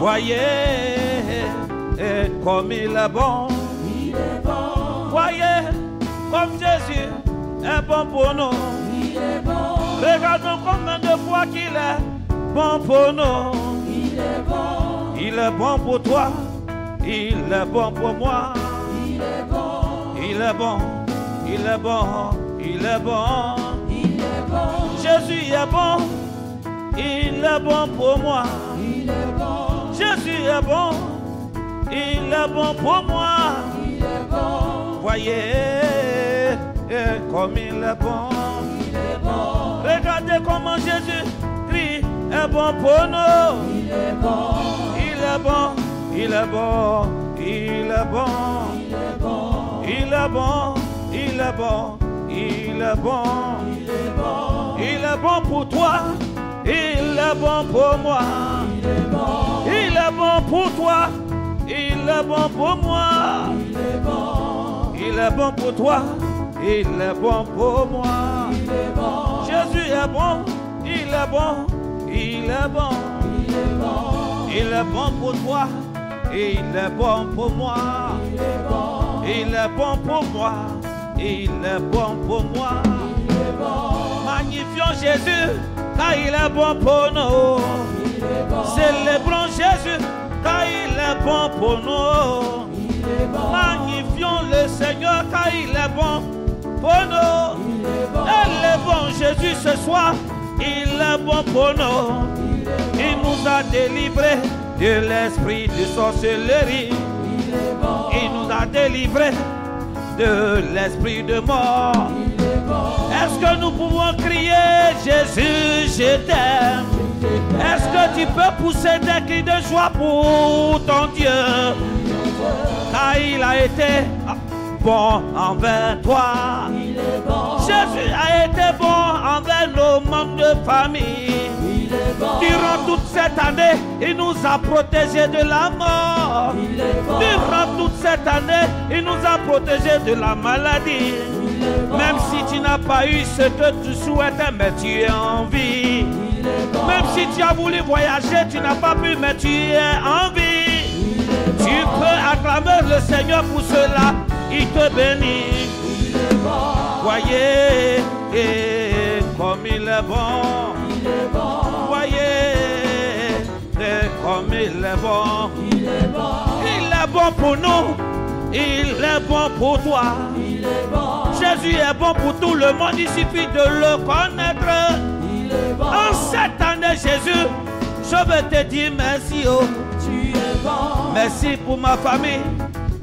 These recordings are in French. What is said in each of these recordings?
Voyez comme il est bon. Il est bon. Voyez comme Jésus est bon pour nous. Il est bon. Regardons combien de fois qu'il est bon pour nous. Il est bon. Il est bon pour toi. Il est bon pour moi. Il est bon. Il est bon. Il est bon. Il est bon. Il est bon. Jésus est bon. Il est bon pour moi. Il est bon. Jésus est bon. Il est bon pour moi. Il est bon. Voyez comme il est bon. Il est bon. Regardez comment Jésus-Christ est bon pour nous. Il est bon. Il est bon. Il est bon. Il est bon. Il est bon. Il est bon. Il est bon. Il est bon. Il est bon. Il est bon pour toi. Il est bon pour moi. Il est bon. Il est bon pour toi. Il est bon pour moi. Il est bon. Il est bon pour toi. Il est bon pour moi. Il est bon. Jésus est bon. Il est bon. Il est bon. Il est bon. Il est bon pour toi. Il est bon pour moi. Il est bon. Il est bon pour moi. Il est bon pour moi. Il est bon. Magnifions Jésus car il est bon pour nous. Il est bon. Célébrons Jésus car il est bon pour nous. Il est bon. Magnifions le Seigneur car il est bon pour nous. Il est bon. Élevons Jésus ce soir. Il est bon pour nous. Il nous a délivrés de l'esprit de sorcellerie. Il est bon. Il nous a délivrés de l'esprit de mort. Il est bon. Est-ce que nous pouvons crier Jésus, je t'aime? Est-ce que tu peux pousser des cris de joie pour ton Dieu? Car il a été bon envers toi. Il est bon. Jésus a été bon envers nos membres de famille. Il est bon. Durant toute cette année, il nous a protégés de la mort. Il est bon. Durant toute cette année, il nous a protégés de la maladie. Il est bon. Même si tu n'as pas eu ce que tu souhaitais, mais tu es en vie. Il est bon. Même si tu as voulu voyager, tu n'as pas pu, mais tu es en vie. Il est bon. Tu peux acclamer le Seigneur pour cela. Il te bénit. Il est bon. Voyez comme il est bon. Il est bon. Voyez comme il est bon. Il est bon. Il est bon pour nous. Il est bon pour toi. Il est bon. Jésus est bon pour tout le monde. Il suffit de le connaître. Il est bon. En cette année, Jésus, je veux te dire merci. Oh. Tu es bon. Merci pour ma famille.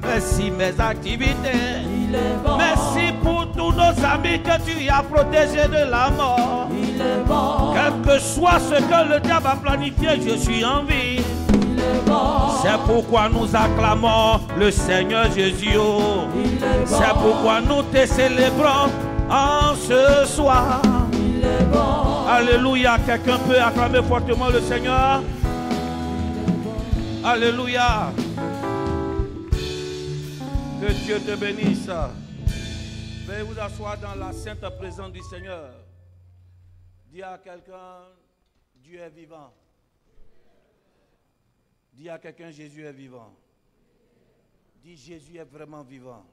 Merci mes activités. Il est bon. Merci pour tous nos amis que tu as protégés de la mort. Il est bon. Quel que soit ce que le diable a planifié, je suis en vie. Il est bon. C'est pourquoi nous acclamons le Seigneur Jésus. Il est bon. C'est pourquoi nous te célébrons en ce soir. Il est bon. Alléluia. Quelqu'un peut acclamer fortement le Seigneur? Alléluia. Que Dieu te bénisse. Veuillez vous asseoir dans la sainte présence du Seigneur. Dis à quelqu'un, Dieu est vivant. Dis à quelqu'un, Jésus est vivant. Dis, Jésus est vraiment vivant.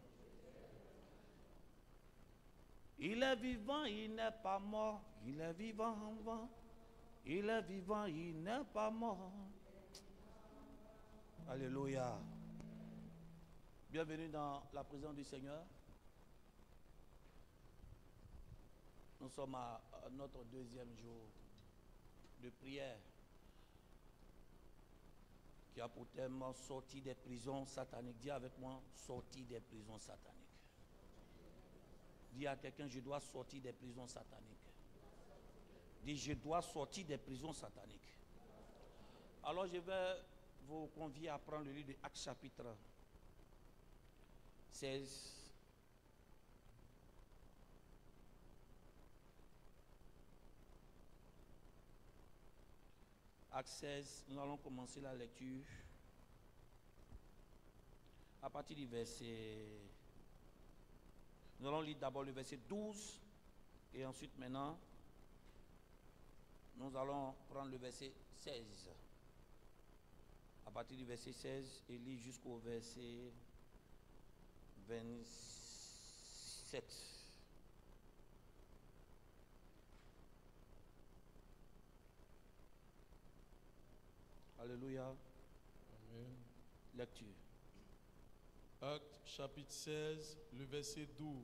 Il est vivant, il n'est pas mort. Il est vivant, il est vivant, il n'est pas mort. Alléluia. Bienvenue dans la présence du Seigneur. Nous sommes à notre deuxième jour de prière qui a pour thème sortie des prisons sataniques. Dis avec moi, sortie des prisons sataniques. Dis à quelqu'un, je dois sortir des prisons sataniques. Dis, je dois sortir des prisons sataniques. Alors je vais vous convier à prendre le livre de Actes chapitre 16. Actes 16, nous allons commencer la lecture à partir du verset. Nous allons lire d'abord le verset 12 et ensuite maintenant nous allons prendre le verset 16. à partir du verset 16 et lis jusqu'au verset 27. Alléluia. Amen. Lecture. Actes chapitre 16, le verset 12.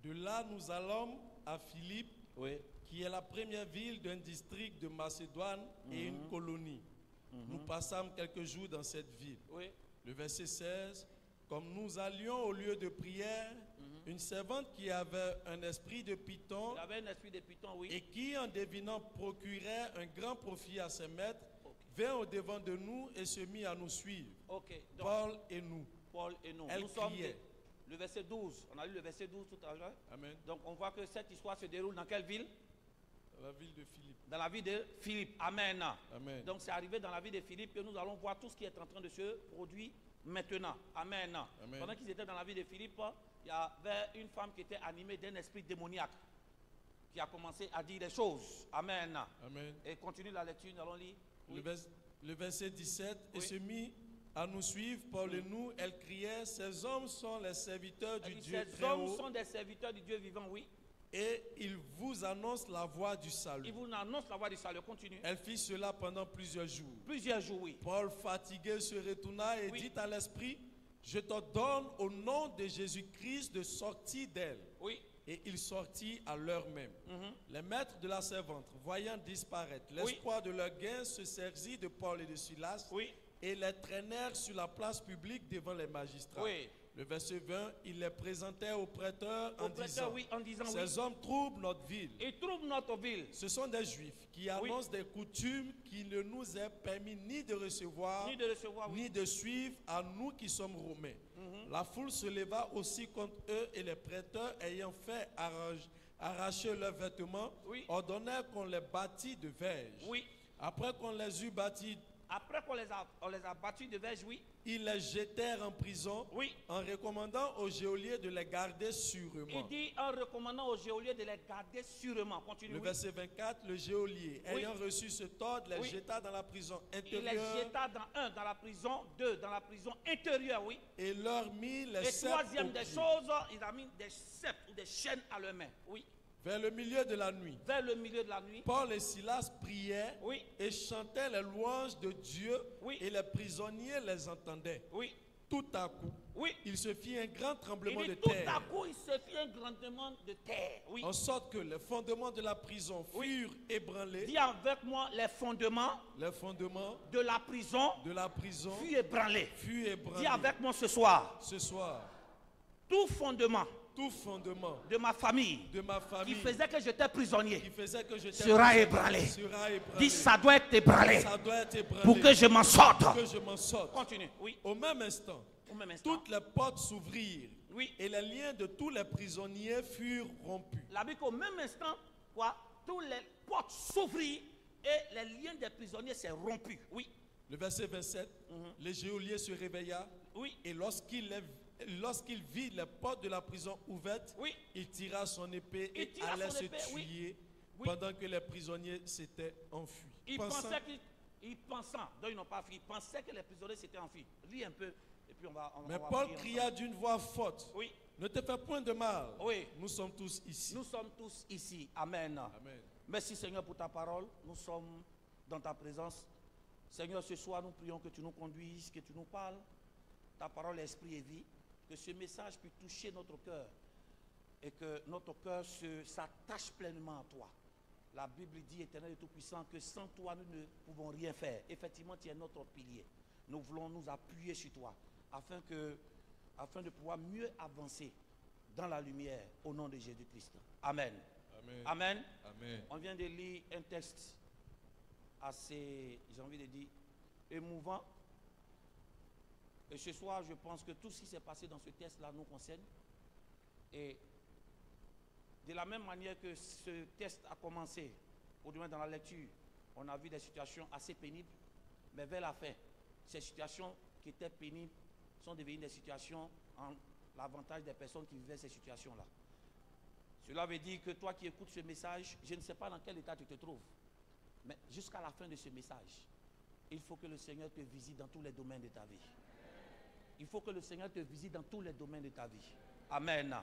De là, nous allons à Philippe, Oui. qui est la première ville d'un district de Macédoine et une colonie. Nous passâmes quelques jours dans cette ville. Oui. Le verset 16. Comme nous allions au lieu de prière, une servante qui avait un esprit de python Il avait un esprit de python, oui. et qui, en devinant, procurait un grand profit à ses maîtres, Ok. vint au-devant de nous et se mit à nous suivre. Ok. Donc, Paul et nous. Paul et nous. Elle Nous sommes criait. le verset 12. On a lu le verset 12 tout à l'heure. Amen. Donc on voit que cette histoire se déroule dans quelle ville? Dans la ville de Philippe. Dans la ville de Philippe. Amen. Amen. Donc c'est arrivé dans la ville de Philippe que nous allons voir tout ce qui est en train de se produire maintenant. Amen. Amen. Pendant qu'ils étaient dans la ville de Philippe, il y avait une femme qui était animée d'un esprit démoniaque qui a commencé à dire des choses. Amen. Amen. Et continue la lecture, nous allons lire. Oui. Le verset 17, et Oui. se mit à nous suivre, Paul et nous, elle criait, ces hommes sont les serviteurs du Elle dit, Dieu ces très hommes haut, sont des serviteurs du Dieu vivant, oui. et ils vous annoncent la voie du Ils salut. vous annoncent la voie du salut. Continue. Elle fit cela pendant plusieurs jours. Plusieurs jours, oui. Paul, fatigué, se retourna et Oui. dit à l'esprit, je t'ordonne au nom de Jésus-Christ de sortir d'elle. Oui. Et il sortit à l'heure même. Les maîtres de la servante, voyant disparaître l'espoir de leur gain, se saisirent de Paul et de Silas Oui. et les traînèrent sur la place publique devant les magistrats. Oui. Le verset 20, il les présentait au prêteur en Au prêteur, disant, oui, en disant oui. ces hommes troublent notre ville. Ils trouvent notre ville. Ce sont des juifs qui annoncent des coutumes qui ne nous est permis ni de recevoir, Ni de recevoir, oui. ni de suivre à nous qui sommes romains. La foule se leva aussi contre eux et les prêteurs, ayant fait arracher leurs vêtements, Oui. ordonnèrent qu'on les bâtît de verges. Oui. Après qu'on les eut bâtis, Après qu'on les a battus de verge, oui. ils les jetèrent en prison, Oui. en recommandant aux geôliers de les garder Il sûrement. dit en recommandant aux geôliers de les garder sûrement. Continue. Le Oui. verset 24, le geôlier, Oui. ayant reçu ce ordre, les Oui. jeta dans la prison Il les intérieure jeta dans la prison, dans la prison intérieure, oui. et leur mit les Et ceps troisième aux des pieds. choses, il a mis des sceptres ou des chaînes à leurs mains. Oui. Vers le milieu de la nuit, Vers le milieu de la nuit. Paul et Silas priaient Oui. et chantaient les louanges de Dieu, Oui. et les prisonniers les entendaient. Oui. Tout à coup, Oui. il se fit un grand Il tremblement de dit tout à terre, coup, il se fit un grandement de terre. Oui. en sorte que les fondements de la prison furent ébranlés. Dis avec moi, les fondements Les fondements de la prison de la prison furent ébranlés. furent ébranlés. Dis avec moi ce soir, Ce soir, tout fondement tout fondement de ma famille de ma qui famille faisait que j'étais prisonnier qui faisait que j'étais sera ébranlé. sera ébranlé. Dis ça doit être ébranlé Ça doit être ébranlé pour que je m'en sorte. pour que je m'en sorte. Continue. Oui. Au même instant, Au même instant. toutes les portes s'ouvrirent Oui. et les liens de tous les prisonniers furent rompus. La Bible, au même instant, quoi, tous les portes s'ouvrirent et les liens des prisonniers s'est rompus. Oui. Le verset 27, le geôlier se réveilla Oui. et lorsqu'il vit les portes de la prison ouvertes, Oui. il tira son épée Il et tira allait son se épée, oui. tuer Oui. pendant que les prisonniers s'étaient enfuis. Ils Pensant- pensaient qu'ils pensaient, donc ils n'ont pas fui, ils pensaient que les prisonniers s'étaient enfuis. Lis un peu et puis on va Mais va Paul prier cria ensemble. d'une voix forte, Oui. ne te fais point de mal, Oui. nous sommes tous ici. Nous sommes tous ici. Amen. Amen. Merci Seigneur pour ta parole. Nous sommes dans ta présence. Seigneur, ce soir, nous prions que tu nous conduises, que tu nous parles. Ta parole est esprit et vie. Que ce message puisse toucher notre cœur et que notre cœur s'attache pleinement à toi. La Bible dit, Éternel et Tout-Puissant, que sans toi, nous ne pouvons rien faire. Effectivement, tu es notre pilier. Nous voulons nous appuyer sur toi afin de pouvoir mieux avancer dans la lumière au nom de Jésus-Christ. Amen. Amen. Amen. Amen. On vient de lire un texte assez, j'ai envie de dire, émouvant. Et ce soir, je pense que tout ce qui s'est passé dans ce texte-là nous concerne. Et de la même manière que ce texte a commencé, au moins dans la lecture, on a vu des situations assez pénibles, mais vers la fin, ces situations qui étaient pénibles sont devenues des situations en l'avantage des personnes qui vivaient ces situations-là. Cela veut dire que toi qui écoutes ce message, je ne sais pas dans quel état tu te trouves, mais jusqu'à la fin de ce message, Il faut que le Seigneur te visite dans tous les domaines de ta vie. Il faut que le Seigneur te visite dans tous les domaines de ta vie. Amen.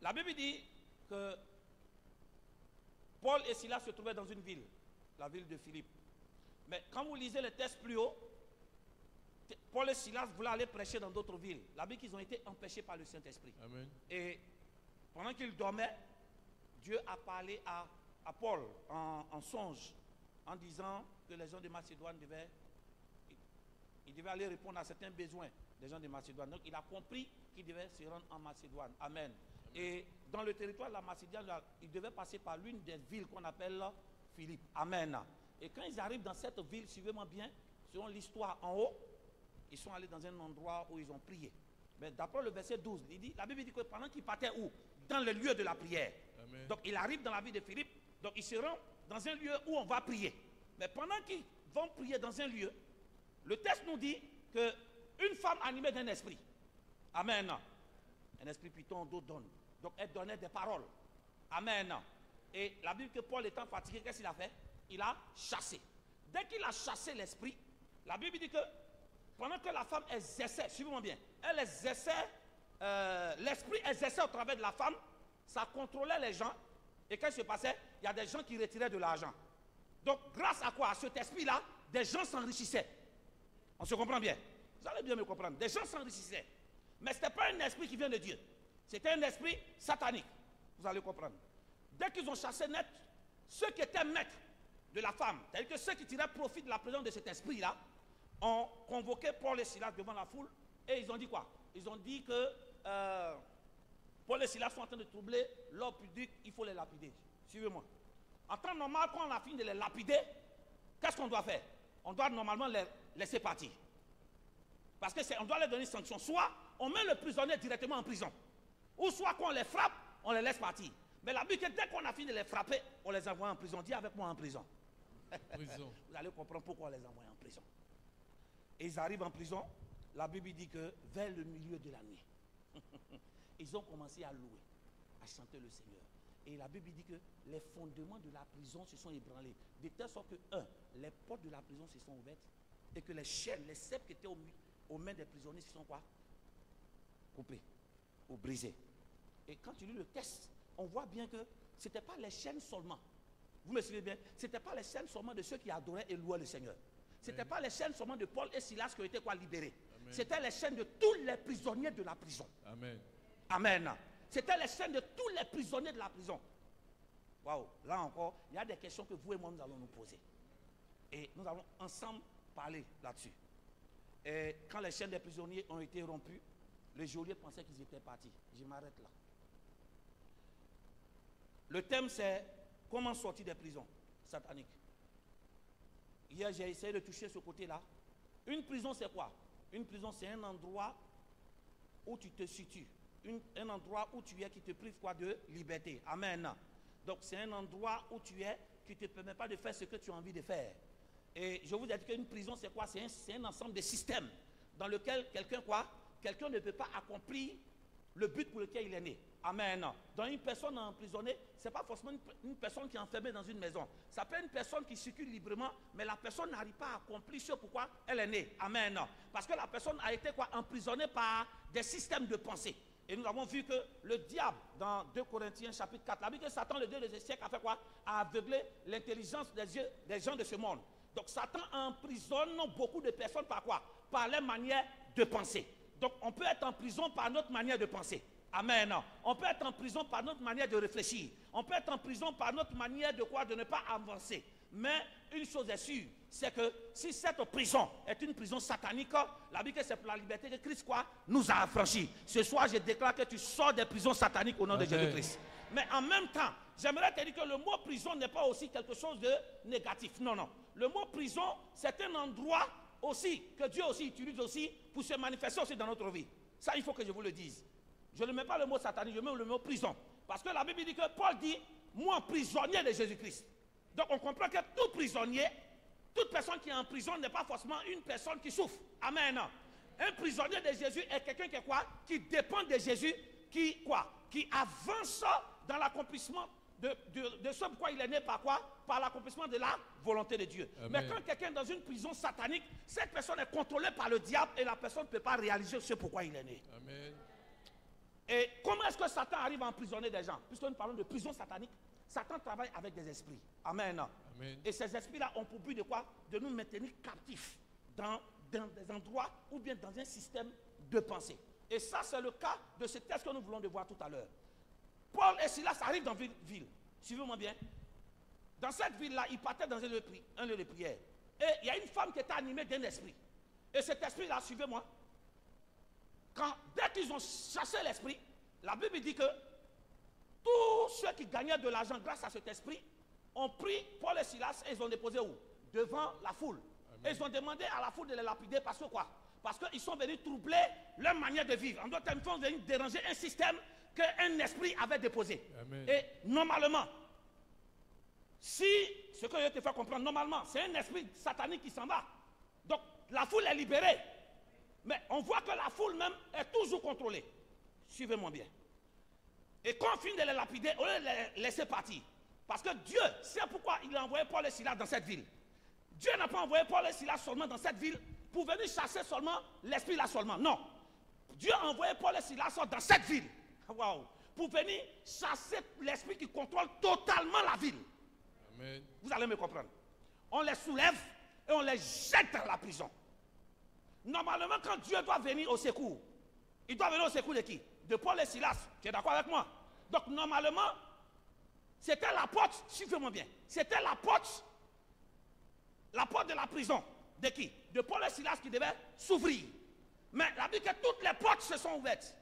La Bible dit que Paul et Silas se trouvaient dans une ville, la ville de Philippe. Mais quand vous lisez le texte plus haut, Paul et Silas voulaient aller prêcher dans d'autres villes. La Bible dit qu'ils ont été empêchés par le Saint-Esprit. Et pendant qu'ils dormaient, Dieu a parlé à Paul en songe, en disant que les gens de Macédoine devaient aller répondre à certains besoins des gens de Macédoine. Donc il a compris qu'il devait se rendre en Macédoine. Amen. Et dans le territoire de la Macédoine, il devait passer par l'une des villes qu'on appelle Philippe. Amen. Et quand ils arrivent dans cette ville, suivez-moi bien, selon l'histoire en haut, ils sont allés dans un endroit où ils ont prié. Mais d'après le verset 12, la Bible dit que pendant qu'ils partaient où? Dans le lieu de la prière. Amen. Donc il arrive dans la ville de Philippe, donc ils se rendent dans un lieu où on va prier. Mais pendant qu'ils vont prier dans un lieu, le texte nous dit qu'une femme animée d'un esprit, amen, un esprit python d'eau donne, donc elle donnait des paroles, amen. Et la Bible que Paul étant fatigué, qu'est-ce qu'il a fait? Il a chassé. Dès qu'il a chassé l'esprit, la Bible dit que pendant que la femme exerçait, suivez-moi bien, elle exerçait, l'esprit exerçait au travers de la femme, ça contrôlait les gens, et quand il se passait, il y a des gens qui retiraient de l'argent. Donc grâce à quoi? À cet esprit-là, des gens s'enrichissaient. On se comprend bien? Vous allez bien me comprendre. Des gens s'enrichissaient. Mais ce n'était pas un esprit qui vient de Dieu. C'était un esprit satanique. Vous allez comprendre. Dès qu'ils ont chassé net, ceux qui étaient maîtres de la femme, c'est-à-dire que ceux qui tiraient profit de la présence de cet esprit-là, ont convoqué Paul et Silas devant la foule et ils ont dit quoi? Ils ont dit que Paul et Silas sont en train de troubler l'ordre public, il faut les lapider. Suivez-moi. En temps normal, quand on a fini de les lapider, qu'est-ce qu'on doit faire? On doit normalement les laisser partir. Parce qu'on doit leur donner une sanction. Soit on met le prisonnier directement en prison, ou soit quand on les frappe, on les laisse partir. Mais la Bible, dès qu'on a fini de les frapper, on les envoie en prison. Dis avec moi en prison. Vous allez comprendre pourquoi on les envoie en prison. Et ils arrivent en prison, la Bible dit que vers le milieu de la nuit, ils ont commencé à louer, à chanter le Seigneur. Et la Bible dit que les fondements de la prison se sont ébranlés. De telle sorte que, les portes de la prison se sont ouvertes et que les chaînes, les ceps qui étaient aux mains des prisonniers se sont quoi? Coupés ou brisés. Et quand tu lis le texte, on voit bien que ce n'était pas les chaînes seulement. Vous me suivez bien? Ce n'était pas les chaînes seulement de ceux qui adoraient et louaient le Seigneur. Ce n'était pas les chaînes seulement de Paul et Silas qui ont été quoi libérés. C'était les chaînes de tous les prisonniers de la prison. Amen. Amen. C'était les chaînes de tous les prisonniers de la prison. Waouh, là encore, il y a des questions que vous et moi nous allons nous poser. Et nous allons ensemble parler là-dessus. Et quand les chaînes des prisonniers ont été rompues, les geôliers pensaient qu'ils étaient partis. Je m'arrête là. Le thème c'est comment sortir des prisons sataniques. Hier j'ai essayé de toucher ce côté-là. Une prison c'est quoi? Une prison c'est un endroit où tu te situes. Un endroit où tu es qui te prive quoi? De liberté. Amen. Donc c'est un endroit où tu es qui ne te permet pas de faire ce que tu as envie de faire. Et je vous ai dit qu'une prison c'est quoi? C'est un ensemble de systèmes dans lequel quelqu'un ne peut pas accomplir le but pour lequel il est né. Amen. Donc une personne emprisonnée, ce n'est pas forcément une personne qui est enfermée dans une maison. Ça peut être une personne qui circule librement, mais la personne n'arrive pas à accomplir ce pourquoi elle est née. Amen. Parce que la personne a été emprisonnée par des systèmes de pensée. Et nous avons vu que le diable, dans 2 Corinthiens chapitre 4, la Bible dit que Satan, le Dieu des siècles, a fait quoi? A aveuglé l'intelligence des gens de ce monde. Donc Satan emprisonne beaucoup de personnes par quoi? Par leur manière de penser. Donc on peut être en prison par notre manière de penser. Amen. On peut être en prison par notre manière de réfléchir. On peut être en prison par notre manière de quoi? De ne pas avancer. Mais une chose est sûre, c'est que si cette prison est une prison satanique, la Bible c'est pour la liberté que Christ quoi? Nous a affranchis. Ce soir, je déclare que tu sors des prisons sataniques au nom de Jésus-Christ. Mais en même temps, j'aimerais te dire que le mot prison n'est pas aussi quelque chose de négatif. Non, non. Le mot prison, c'est un endroit aussi que Dieu aussi utilise aussi pour se manifester aussi dans notre vie. Ça, il faut que je vous le dise. Je ne mets pas le mot satanique, je mets le mot prison. Parce que la Bible dit que Paul dit, moi prisonnier de Jésus-Christ. Donc on comprend que tout prisonnier, toute personne qui est en prison n'est pas forcément une personne qui souffre. Amen. Un prisonnier de Jésus est quelqu'un qui dépend de Jésus, qui avance dans l'accomplissement de ce pourquoi il est né par quoi? Par l'accomplissement de la volonté de Dieu. Amen. Mais quand quelqu'un est dans une prison satanique, cette personne est contrôlée par le diable et la personne ne peut pas réaliser ce pourquoi il est né. Amen. Et comment est-ce que Satan arrive à emprisonner des gens? Puisque nous parlons de prison satanique, Satan travaille avec des esprits. Amen. Amen. Et ces esprits-là ont pour but de quoi? De nous maintenir captifs dans des endroits ou bien dans un système de pensée. Et ça, c'est le cas de ce texte que nous voulons de voir tout à l'heure. Paul et Silas arrivent dans une ville. Suivez-moi bien. Dans cette ville-là, ils partaient dans un lieu de prière. Et il y a une femme qui était animée d'un esprit. Et cet esprit-là, suivez-moi. Dès qu'ils ont chassé l'esprit, la Bible dit que tous ceux qui gagnaient de l'argent grâce à cet esprit ont pris Paul et Silas et ils ont déposé où? Devant la foule. Et ils ont demandé à la foule de les lapider parce que quoi? Parce qu'ils sont venus troubler leur manière de vivre. En d'autres termes, ils sont venus déranger un système qu'un esprit avait déposé. Amen. Et normalement, si, ce que je te fais comprendre, normalement, c'est un esprit satanique qui s'en va. Donc, la foule est libérée. Mais on voit que la foule même est toujours contrôlée. Suivez-moi bien. Et quand on finit de les lapider, on les laisser partir. Parce que Dieu, c'est pourquoi il a envoyé Paul et Silas dans cette ville. Dieu n'a pas envoyé Paul et Silas seulement dans cette ville pour venir chasser seulement l'esprit là seulement. Non. Dieu a envoyé Paul et Silas dans cette ville. Wow. Pour venir chasser l'esprit qui contrôle totalement la ville. Amen. Vous allez me comprendre. On les soulève et on les jette dans la prison. Normalement, quand Dieu doit venir au secours, il doit venir au secours de qui? De Paul et Silas. Tu es d'accord avec moi? Donc, normalement, c'était la porte, suivez-moi bien, c'était la porte de la prison. De qui? De Paul et Silas qui devait s'ouvrir. Mais la Bible dit que toutes les portes se sont ouvertes.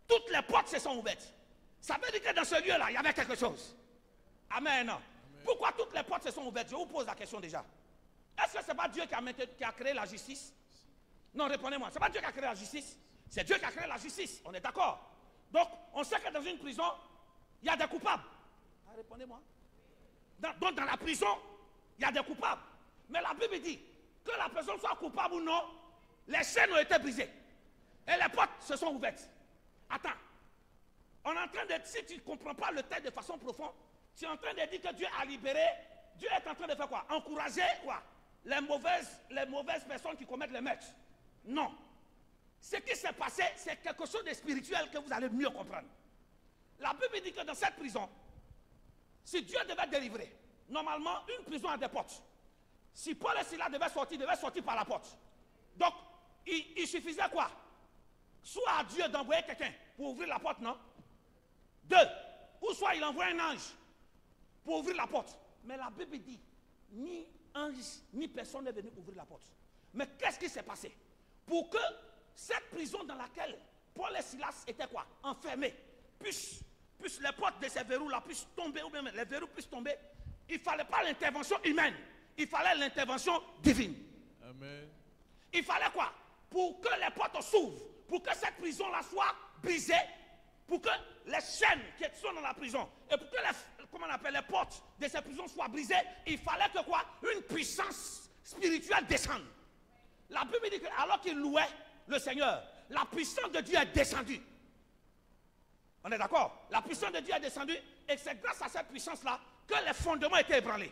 Toutes les portes se sont ouvertes. Ça veut dire que dans ce lieu-là, il y avait quelque chose. Amen. Amen. Pourquoi toutes les portes se sont ouvertes? Je vous pose la question déjà. Est-ce que ce n'est pas Dieu qui a créé la justice? Non, répondez-moi. Ce n'est pas Dieu qui a créé la justice. C'est Dieu qui a créé la justice. On est d'accord? Donc, on sait que dans une prison, il y a des coupables. Ah, répondez-moi. Donc, dans la prison, il y a des coupables. Mais la Bible dit que la personne soit coupable ou non, les chaînes ont été brisées. Et les portes se sont ouvertes. Attends. On est en train de, si tu ne comprends pas le texte de façon profonde, tu es en train de dire que Dieu a libéré. Dieu est en train de faire quoi? Encourager quoi? Les mauvaises personnes qui commettent les meurtres. Non. Ce qui s'est passé, c'est quelque chose de spirituel que vous allez mieux comprendre. La Bible dit que dans cette prison, si Dieu devait délivrer, normalement, une prison a des portes. Si Paul et Silas devaient sortir par la porte. Donc, il suffisait quoi? Soit à Dieu d'envoyer quelqu'un pour ouvrir la porte, non? Deux, ou soit il envoie un ange pour ouvrir la porte. Mais la Bible dit, ni ange, ni personne n'est venu ouvrir la porte. Mais qu'est-ce qui s'est passé? Pour que cette prison dans laquelle Paul et Silas étaient quoi? Enfermés, puissent les portes de ces verrous-là puissent tomber, ou bien les verrous puissent tomber, il ne fallait pas l'intervention humaine, il fallait l'intervention divine. Amen. Il fallait quoi? Pour que les portes s'ouvrent, pour que cette prison-là soit brisée, pour que les chaînes qui sont dans la prison, et pour que les portes de ces prisons soient brisées, il fallait que quoi? Une puissance spirituelle descende. La Bible dit que alors qu'il louait le Seigneur, la puissance de Dieu est descendue. On est d'accord? La puissance de Dieu est descendue et c'est grâce à cette puissance-là que les fondements étaient ébranlés.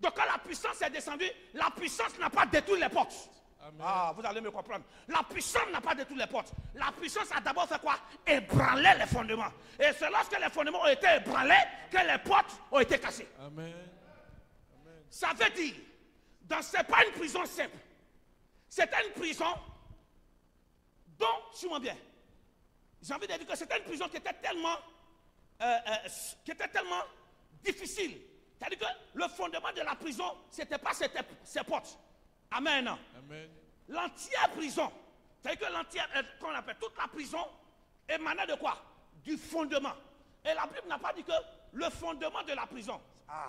Donc quand la puissance est descendue, la puissance n'a pas détruit les portes. Amen. Ah, vous allez me comprendre. La puissance n'a pas détruit les portes. La puissance a d'abord fait quoi? Ébranler les fondements. Et c'est lorsque les fondements ont été ébranlés que les portes ont été cassées. Amen. Amen. Ça veut dire, ce n'est pas une prison simple. C'était une prison dont, suis-moi bien, j'ai envie de dire que c'était une prison qui était tellement difficile. C'est-à-dire que le fondement de la prison, ce n'était pas ses portes. Amen. Amen. L'entière prison, c'est-à-dire que l'entière, qu'on appelle toute la prison, émanait de quoi? Du fondement. Et la Bible n'a pas dit que le fondement de la prison. Ah.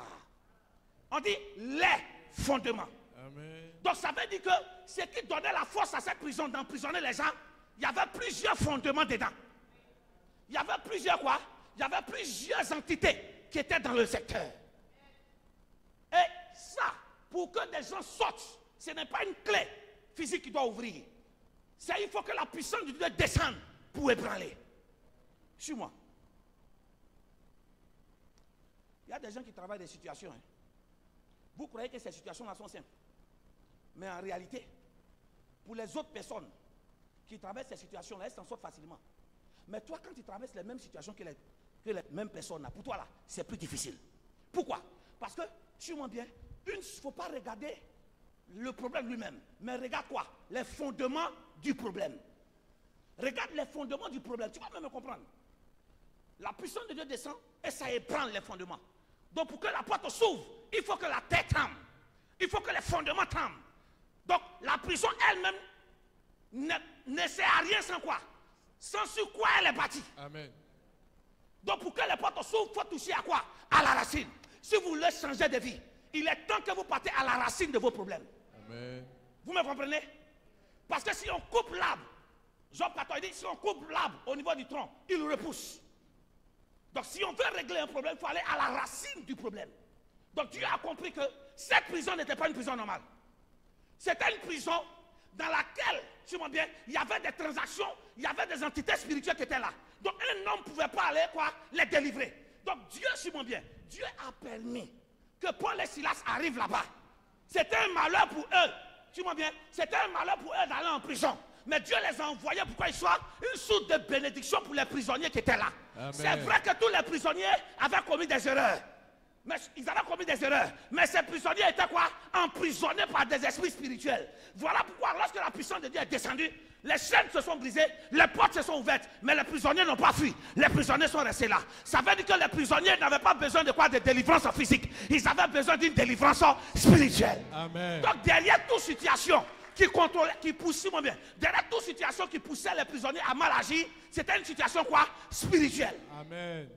On dit les fondements. Amen. Donc ça veut dire que ce qui donnait la force à cette prison d'emprisonner les gens, il y avait plusieurs fondements dedans. Il y avait plusieurs quoi? Il y avait plusieurs entités qui étaient dans le secteur. Et ça, pour que des gens sortent, ce n'est pas une clé physique qui doit ouvrir. C'est il faut que la puissance de Dieu descende pour ébranler. Suis-moi. Il y a des gens qui travaillent des situations. Hein. Vous croyez que ces situations-là sont simples. Mais en réalité, pour les autres personnes qui traversent ces situations-là, elles s'en sortent facilement. Mais toi, quand tu traverses les mêmes situations que les mêmes personnes, là, pour toi, là, c'est plus difficile. Pourquoi? Parce que, suis-moi bien, il ne faut pas regarder le problème lui-même, mais regarde quoi? Les fondements du problème. Regarde les fondements du problème. Tu vas même me comprendre. La puissance de Dieu descend et ça ébranle les fondements. Donc pour que la porte s'ouvre, il faut que la tête tremble. Il faut que les fondements tremblent. Donc la prison elle-même ne sert à rien sans quoi? Sans sur quoi elle est bâtie. Amen. Donc pour que les portes s'ouvrent, il faut toucher à quoi? À la racine. Si vous voulez changer de vie, il est temps que vous partez à la racine de vos problèmes. Amen. Vous me comprenez? Parce que si on coupe l'arbre, Job 14 dit, si on coupe l'arbre au niveau du tronc, il repousse. Donc si on veut régler un problème, il faut aller à la racine du problème. Donc Dieu a compris que cette prison n'était pas une prison normale. C'était une prison dans laquelle, suis-moi bien, il y avait des transactions, il y avait des entités spirituelles qui étaient là. Donc un homme ne pouvait pas aller quoi, les délivrer. Donc Dieu, suis-moi bien, Dieu a permis que Paul et Silas arrivent là-bas. C'était un malheur pour eux. Suis-moi bien, c'était un malheur pour eux d'aller en prison. Mais Dieu les a envoyés pour qu'ils soient une source de bénédiction pour les prisonniers qui étaient là. C'est vrai que tous les prisonniers avaient commis des erreurs. Mais ils avaient commis des erreurs. Mais ces prisonniers étaient quoi? Emprisonnés par des esprits spirituels. Voilà pourquoi lorsque la puissance de Dieu est descendue, les chaînes se sont brisées, les portes se sont ouvertes, mais les prisonniers n'ont pas fui. Les prisonniers sont restés là. Ça veut dire que les prisonniers n'avaient pas besoin de quoi? De délivrance physique. Ils avaient besoin d'une délivrance spirituelle. Amen. Donc derrière toute situation qui poussait, bien, derrière toute situation qui poussait les prisonniers à mal agir, c'était une situation quoi? Spirituelle. Amen.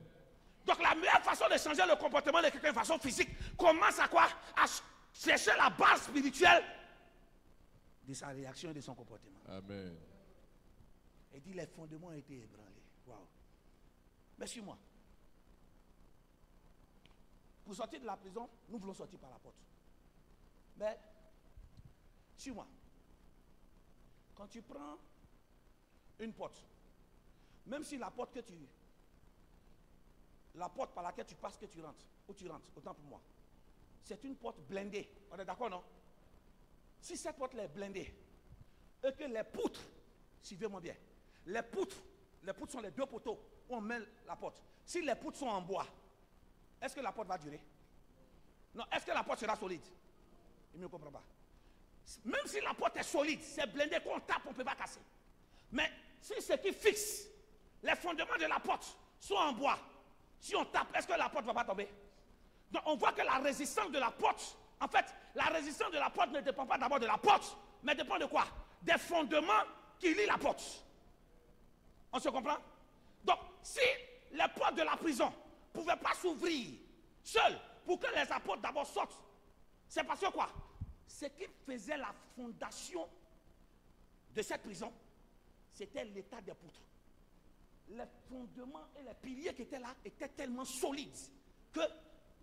Donc la meilleure façon de changer le comportement de quelqu'un de façon physique commence à quoi? À chercher la base spirituelle de sa réaction et de son comportement. Amen. Et dit les fondements ont été ébranlés. Waouh. Mais suis-moi. Pour sortir de la prison, nous voulons sortir par la porte. Mais suis-moi. Quand tu prends une porte, même si la porte par laquelle tu passes, que tu rentres, ou tu rentres, autant pour moi, c'est une porte blindée. On est d'accord, non? Si cette porte est blindée, et que les poutres, suivez-moi bien, les poutres sont les deux poteaux où on met la porte. Si les poutres sont en bois, est-ce que la porte va durer? Non, est-ce que la porte sera solide? Il ne me comprend pas. Même si la porte est solide, c'est blindé, qu'on tape, on ne peut pas casser. Mais si ce qui fixe les fondements de la porte sont en bois, si on tape, est-ce que la porte ne va pas tomber? Donc on voit que la résistance de la porte, en fait, la résistance de la porte ne dépend pas d'abord de la porte, mais dépend de quoi? Des fondements qui lient la porte. On se comprend? Donc, si les portes de la prison ne pouvaient pas s'ouvrir seules pour que les apôtres d'abord sortent, c'est parce que quoi? Ce qui faisait la fondation de cette prison, c'était l'état des poutres. Les fondements et les piliers qui étaient là étaient tellement solides que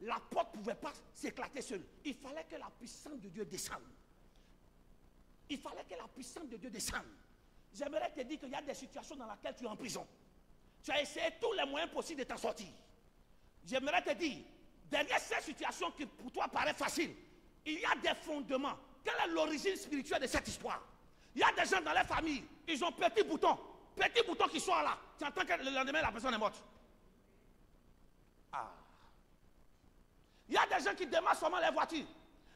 la porte ne pouvait pas s'éclater seule. Il fallait que la puissance de Dieu descende. Il fallait que la puissance de Dieu descende. J'aimerais te dire qu'il y a des situations dans lesquelles tu es en prison. Tu as essayé tous les moyens possibles de t'en sortir. J'aimerais te dire, derrière ces situations qui pour toi paraissent faciles, il y a des fondements. Quelle est l'origine spirituelle de cette histoire? Il y a des gens dans leur famille, ils ont petits boutons qui sont là. Tu entends que le lendemain, la personne est morte. Ah. Il y a des gens qui démarrent seulement les voitures.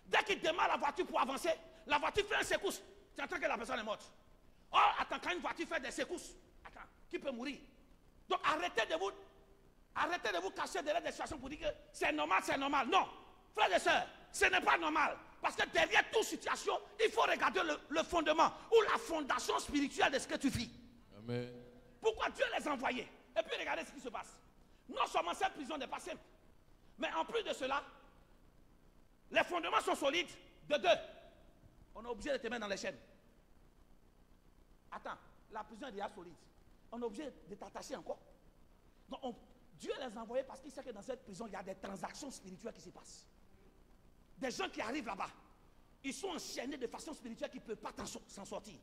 Dès qu'ils démarrent la voiture pour avancer, la voiture fait un secousse. Tu entends que la personne est morte. Oh, attends, quand une voiture fait des secousses, attends, qui peut mourir? Donc arrêtez de vous cacher derrière des situations pour dire que c'est normal, c'est normal. Non, frères et sœurs, ce n'est pas normal. Parce que derrière toute situation, il faut regarder le fondement ou la fondation spirituelle de ce que tu vis. Amen. Pourquoi Dieu les a envoyés? Et puis regardez ce qui se passe. Non seulement cette prison n'est pas simple, mais en plus de cela, les fondements sont solides. De deux, on est obligé de te mettre dans les chaînes. Attends, la prison est déjà solide. On est obligé de t'attacher encore. Donc Dieu les a envoyés parce qu'il sait que dans cette prison, il y a des transactions spirituelles qui se passent. Des gens qui arrivent là-bas, ils sont enchaînés de façon spirituelle qu'ils ne peuvent pas s'en sortir.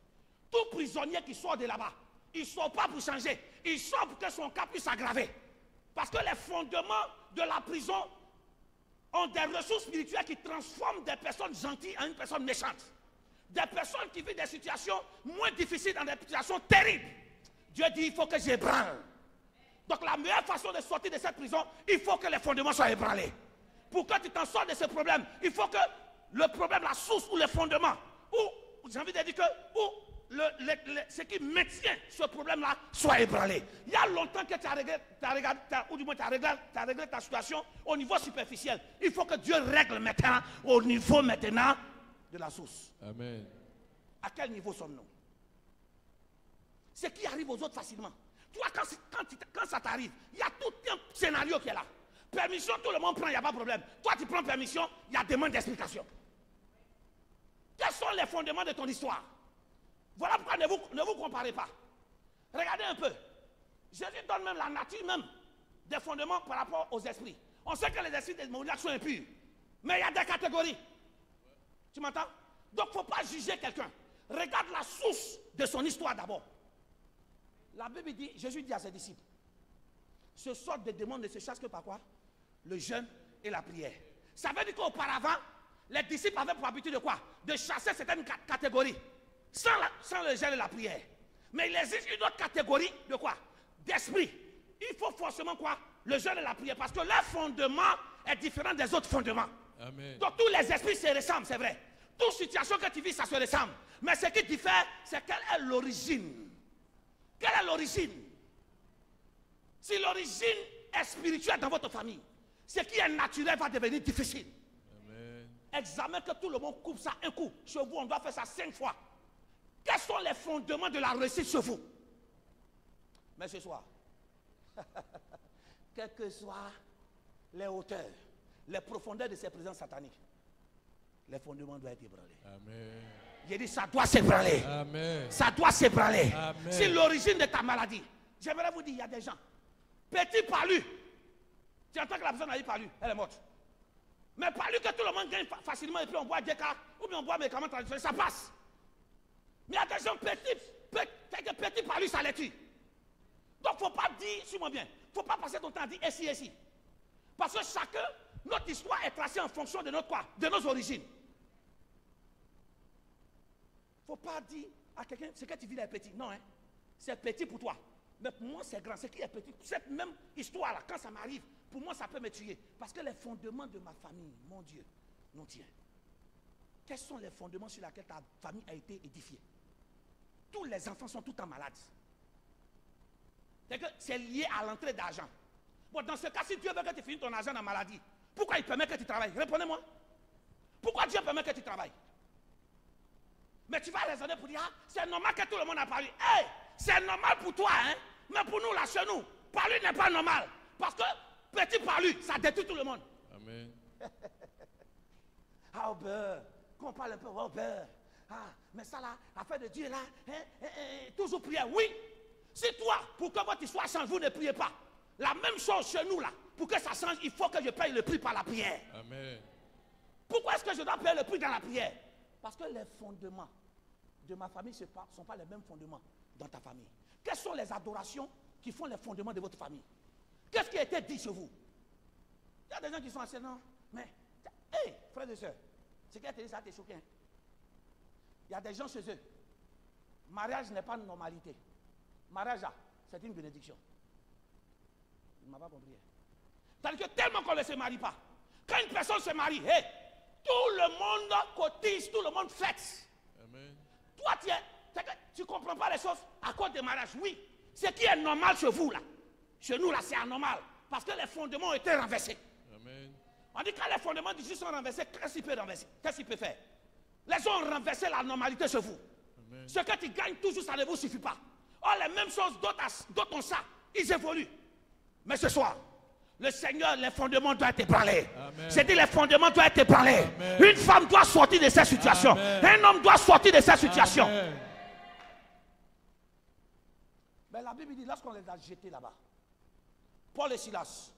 Tout prisonnier qui sort de là-bas, il ne sort pas pour changer. Il sort pour que son cas puisse s'aggraver. Parce que les fondements de la prison ont des ressources spirituelles qui transforment des personnes gentilles en une personne méchante. Des personnes qui vivent des situations moins difficiles dans des situations terribles. Dieu dit, il faut que j'ébranle. Donc la meilleure façon de sortir de cette prison, il faut que les fondements soient ébranlés. Pour que tu t'en sortes de ce problème, il faut que le problème, la source ou le fondement, ou j'ai envie de dire que, ce qui maintient ce problème-là soit ébranlé. Il y a longtemps que tu as réglé, ou du moins tu as réglé ta situation au niveau superficiel. Il faut que Dieu règle maintenant au niveau maintenant de la source. Amen. À quel niveau sommes-nous? Ce qui arrive aux autres facilement. Toi, quand ça t'arrive, il y a tout un scénario qui est là. Permission, tout le monde prend, il n'y a pas de problème. Toi, tu prends permission, il y a demande d'explication. Quels sont les fondements de ton histoire? Voilà pourquoi ne vous comparez pas. Regardez un peu. Jésus donne même la nature même des fondements par rapport aux esprits. On sait que les esprits démoniaques sont impurs. Mais il y a des catégories. Tu m'entends? Donc il ne faut pas juger quelqu'un. Regarde la source de son histoire d'abord. La Bible dit, Jésus dit à ses disciples, ce sort de démons ne se chasse que par quoi? Le jeûne et la prière. Ça veut dire qu'auparavant, les disciples avaient pour habitude de quoi? De chasser certaines catégories. Sans le jeûne et la prière. Mais il existe une autre catégorie de quoi? D'esprit. Il faut forcément quoi? Le jeûne et la prière. Parce que leur fondement est différent des autres fondements. Amen. Donc tous les esprits se ressemblent, c'est vrai. Toute situation que tu vis, ça se ressemble. Mais ce qui diffère, c'est quelle est l'origine. Quelle est l'origine? Si l'origine est spirituelle dans votre famille, ce qui est naturel va devenir difficile. Amen. Examen que tout le monde coupe ça un coup. Chez vous, on doit faire ça 5 fois. Quels sont les fondements de la réussite chez vous? Mais ce soir, quelles que soient les hauteurs, les profondeurs de ces présences sataniques, les fondements doivent être ébranlés. Amen. J'ai dit, ça doit s'ébranler. Amen. Ça doit s'ébranler. Amen. Si l'origine de ta maladie, j'aimerais vous dire, il y a des gens, petit palu, tu entends que la personne a eu palu, elle est morte. Mais palu que tout le monde gagne facilement et puis on boit des cas, ou bien on boit médicaments traditionnels, ça passe. Mais il y a des gens petits palu, ça les tue. Donc il ne faut pas dire, suis-moi bien, il ne faut pas passer ton temps à dire ici. Parce que chacun, notre histoire est tracée en fonction de notre quoi? De nos origines. Il ne faut pas dire à quelqu'un, ce que tu vis là est petit. Non, hein. C'est petit pour toi. Mais pour moi, c'est grand. Ce qui est petit, cette même histoire-là, quand ça m'arrive, pour moi, ça peut me tuer. Parce que les fondements de ma famille, mon Dieu, non tient. Quels sont les fondements sur lesquels ta famille a été édifiée? Tous les enfants sont tout le temps malades. C'est que c'est lié à l'entrée d'argent. Bon, dans ce cas, si Dieu veut que tu finisses ton argent dans la maladie, pourquoi il permet que tu travailles? Répondez-moi. Pourquoi Dieu permet que tu travailles? Mais tu vas raisonner pour dire, ah, c'est normal que tout le monde a parlé. Hey, c'est normal pour toi, hein? Mais pour nous, là, chez nous, parler n'est pas normal. Parce que petit parlu, ça détruit tout le monde. Amen. Ah, au beurre. Quand on parle un peu, au beurre. Ah, mais ça là, affaire de Dieu là, toujours prière, oui. Si toi, pour que votre histoire change, vous ne priez pas. La même chose chez nous là, pour que ça change, il faut que je paye le prix par la prière. Amen. Pourquoi est-ce que je dois payer le prix dans la prière? Parce que les fondements de ma famille ne sont pas les mêmes fondements dans ta famille. Quelles sont les adorations qui font les fondements de votre famille? Qu'est-ce qui a été dit chez vous? Il y a des gens qui sont assez non, mais, hé, frères et sœurs, ce qui a été dit, ça a été choqué. Hein? Il y a des gens chez eux. Mariage n'est pas une normalité. Mariage, c'est une bénédiction. Il ne m'a pas compris. C'est-à-dire que tellement qu'on ne se marie pas, quand une personne se marie, hey, tout le monde cotise, tout le monde fête. Amen. Toi, tu ne comprends pas les choses à cause des mariages. Oui, ce qui est normal chez vous, là, chez nous, là, c'est anormal. Parce que les fondements ont été renversés. Amen. On dit que quand les fondements du juge sont renversés, qu'est-ce qu'il peut renverser? Qu'est-ce qu'il peut faire? Les gens ont renversé la normalité chez vous. Amen. Ce que tu gagnes toujours, ça ne vous suffit pas. Or, les mêmes choses d'autres ont ça, ils évoluent. Mais ce soir, le Seigneur, les fondements doivent être ébranlés. J'ai dit, les fondements doivent être ébranlés. Amen. Une femme doit sortir de cette situation. Amen. Un homme doit sortir de cette situation. Amen. Mais la Bible dit, lorsqu'on les a jetés là-bas, Paul et Silas,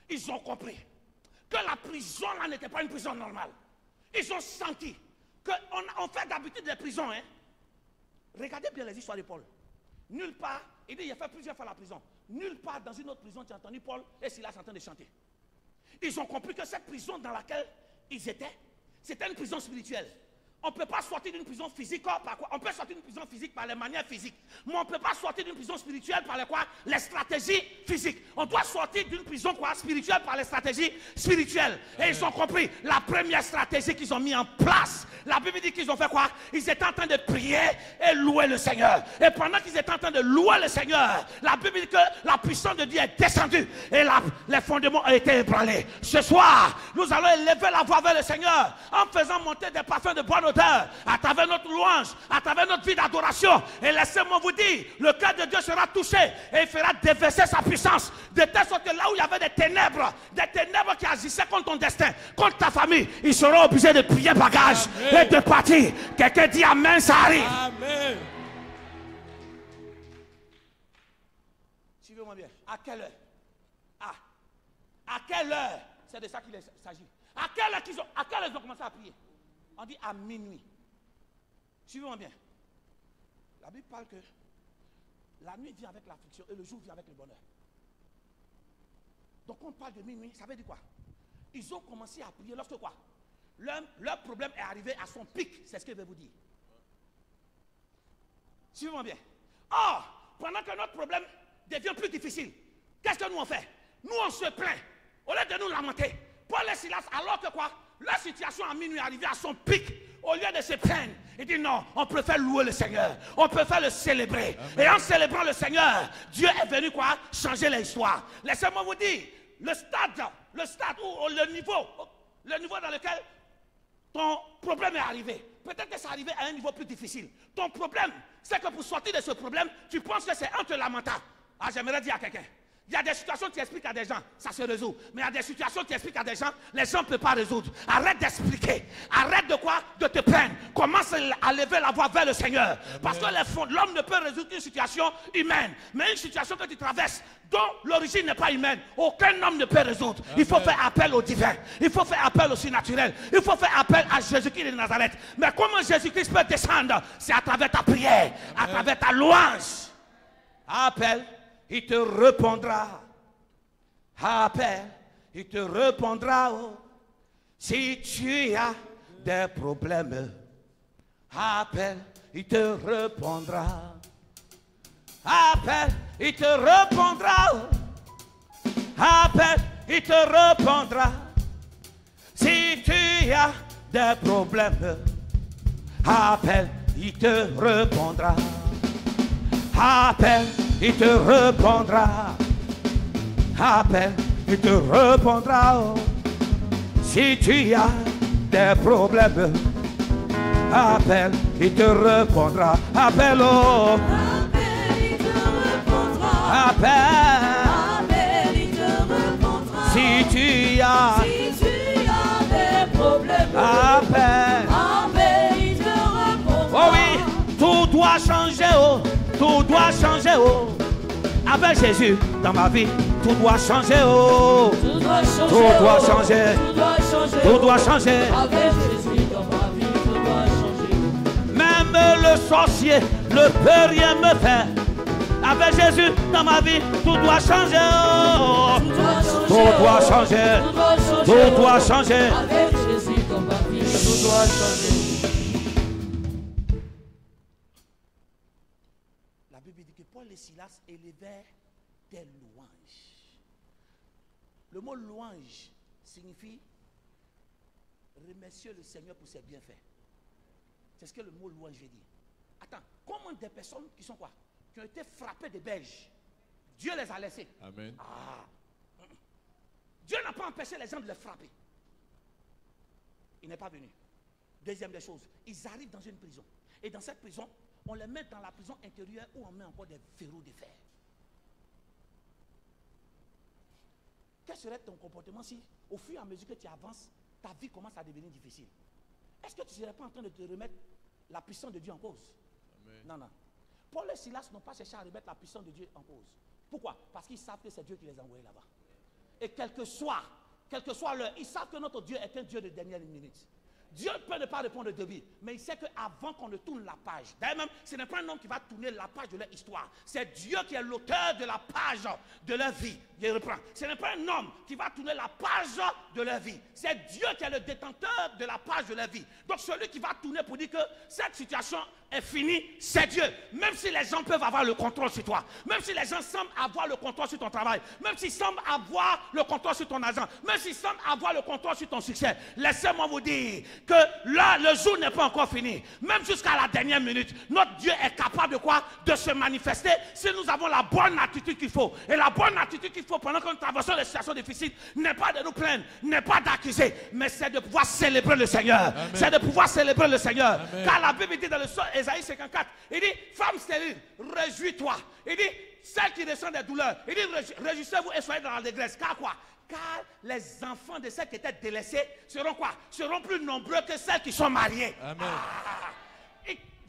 ils ont compris que la prison là n'était pas une prison normale. Ils ont senti qu'on fait d'habitude des prisons. Hein. Regardez bien les histoires de Paul. Nulle part, il dit, il a fait plusieurs fois la prison. Nulle part dans une autre prison, tu as entendu Paul et Silas en train de chanter. Ils ont compris que cette prison dans laquelle ils étaient, c'était une prison spirituelle. On ne peut pas sortir d'une prison physique par quoi? On peut sortir d'une prison physique par les manières physiques. Mais on ne peut pas sortir d'une prison spirituelle par les quoi? Les stratégies physiques. On doit sortir d'une prison quoi? Spirituelle par les stratégies spirituelles. Et ils ont compris la première stratégie qu'ils ont mis en place. La Bible dit qu'ils ont fait quoi? Ils étaient en train de prier et louer le Seigneur. Et pendant qu'ils étaient en train de louer le Seigneur, la Bible dit que la puissance de Dieu est descendue et les fondements ont été ébranlés. Ce soir, nous allons élever la voix vers le Seigneur en faisant monter des parfums de bonne odeur à travers notre louange, à travers notre vie d'adoration. Et laissez-moi vous dire, le cœur de Dieu sera touché et il fera déverser sa puissance de telle sorte que là où il y avait des ténèbres qui agissaient contre ton destin, contre ta famille, ils seront obligés de plier bagage et de partir. Quelqu'un dit amen, ça arrive. Amen. Suivez-moi bien. À quelle heure? À quelle heure? C'est de ça qu'il s'agit. À quelle heure ils ont commencé à prier? On dit à minuit. Suivez-moi bien. La Bible parle que la nuit vient avec l'affliction et le jour vient avec le bonheur. Donc quand on parle de minuit, ça veut dire quoi? Ils ont commencé à prier lorsque quoi? Leur problème est arrivé à son pic. C'est ce que je vais vous dire. Suivez-moi bien. Or, pendant que notre problème devient plus difficile, qu'est-ce que nous on fait? Nous on se plaint. Au lieu de nous lamenter, Paul et Silas, alors que quoi? La situation à minuit est arrivée à son pic. Au lieu de se plaindre, il dit non, on préfère louer le Seigneur. On préfère le célébrer. Amen. Et en célébrant le Seigneur, Dieu est venu quoi? Changer l'histoire. Laissez-moi vous dire, le stade ou le niveau dans lequel ton problème est arrivé. Peut-être que c'est arrivé à un niveau plus difficile. Ton problème, c'est que pour sortir de ce problème, tu penses que c'est un te lamentant. Ah, j'aimerais dire à quelqu'un. Il y a des situations qui expliquent à des gens, ça se résout. Mais il y a des situations qui expliquent à des gens, les gens ne peuvent pas résoudre. Arrête d'expliquer. Arrête de quoi? De te plaindre. Commence à lever la voix vers le Seigneur. Amen. Parce que l'homme ne peut résoudre une situation humaine. Mais une situation que tu traverses, dont l'origine n'est pas humaine, aucun homme ne peut résoudre. Amen. Il faut faire appel au divin. Il faut faire appel au surnaturel. Il faut faire appel à Jésus-Christ de Nazareth. Mais comment Jésus-Christ peut descendre? C'est à travers ta prière, à travers ta louange. Appelle. Il te répondra. Appelle, il te répondra. Oh. Si tu as des problèmes, appelle, il te répondra. Appelle, il te répondra. Oh. Appelle, il te répondra. Si tu as des problèmes, appelle, il te répondra. Appelle, il te répondra. Appelle, il te répondra. Oh. Si tu as des problèmes, appelle, il te répondra. Appelle, oh. Appelle, il te répondra. Appelle. Appelle, il te répondra. Si tu as des problèmes, appelle. Appelle, il te répondra. Oh oui, tout doit changer, oh. Tout doit changer, oh. Avec Jésus dans ma vie, tout doit changer, oh. Tout doit changer, tout doit changer. Tout doit changer, tout doit changer. Avec Jésus dans ma vie, tout doit changer. Même le sorcier ne peut rien me faire. Avec Jésus dans ma vie, tout doit changer, oh. Tout doit changer. Tout doit changer. Avec Jésus dans ma vie, tout doit changer. Paul et Silas élevaient des louanges. Le mot louange signifie remercier le Seigneur pour ses bienfaits. C'est ce que le mot louange veut dire. Attends, comment des personnes qui sont quoi? Qui ont été frappées de berges, Dieu les a laissés. Amen. Ah. Dieu n'a pas empêché les gens de les frapper. Il n'est pas venu. Deuxième des choses, ils arrivent dans une prison. Et dans cette prison, on les met dans la prison intérieure où on met encore des verrous de fer. Quel serait ton comportement si, au fur et à mesure que tu avances, ta vie commence à devenir difficile? Est-ce que tu ne serais pas en train de te remettre la puissance de Dieu en cause? Amen. Non, non. Paul et Silas n'ont pas cherché à remettre la puissance de Dieu en cause. Pourquoi? Parce qu'ils savent que c'est Dieu qui les a envoyés là-bas. Et quel que soit l'heure, ils savent que notre Dieu est un Dieu de dernière minute. Dieu peut ne pas répondre au début, mais il sait qu'avant qu'on ne tourne la page, d'ailleurs même, ce n'est pas un homme qui va tourner la page de leur histoire. C'est Dieu qui est l'auteur de la page de leur vie. Je reprends. Ce n'est pas un homme qui va tourner la page de leur vie. C'est Dieu qui est le détenteur de la page de leur vie. Donc celui qui va tourner pour dire que cette situation est finie, c'est Dieu. Même si les gens peuvent avoir le contrôle sur toi, même si les gens semblent avoir le contrôle sur ton travail, même s'ils semblent avoir le contrôle sur ton argent, même s'ils semblent avoir le contrôle sur ton succès, laissez-moi vous dire que là, le jour n'est pas encore fini. Même jusqu'à la dernière minute, notre Dieu est capable de quoi? De se manifester si nous avons la bonne attitude qu'il faut. Et la bonne attitude qu'il faut pendant que nous traversons les situations difficiles n'est pas de nous plaindre, n'est pas d'accuser, mais c'est de pouvoir célébrer le Seigneur. C'est de pouvoir célébrer le Seigneur. Amen. Car la Bible dit dans le psaume Ésaïe 54, il dit, femme stérile, réjouis-toi. Il dit, celle qui ressent des douleurs, il dit, réjouissez-vous et soyez dans la détresse. Car quoi? Car les enfants de celles qui étaient délaissées seront quoi? Seront plus nombreux que celles qui sont mariées. Amen.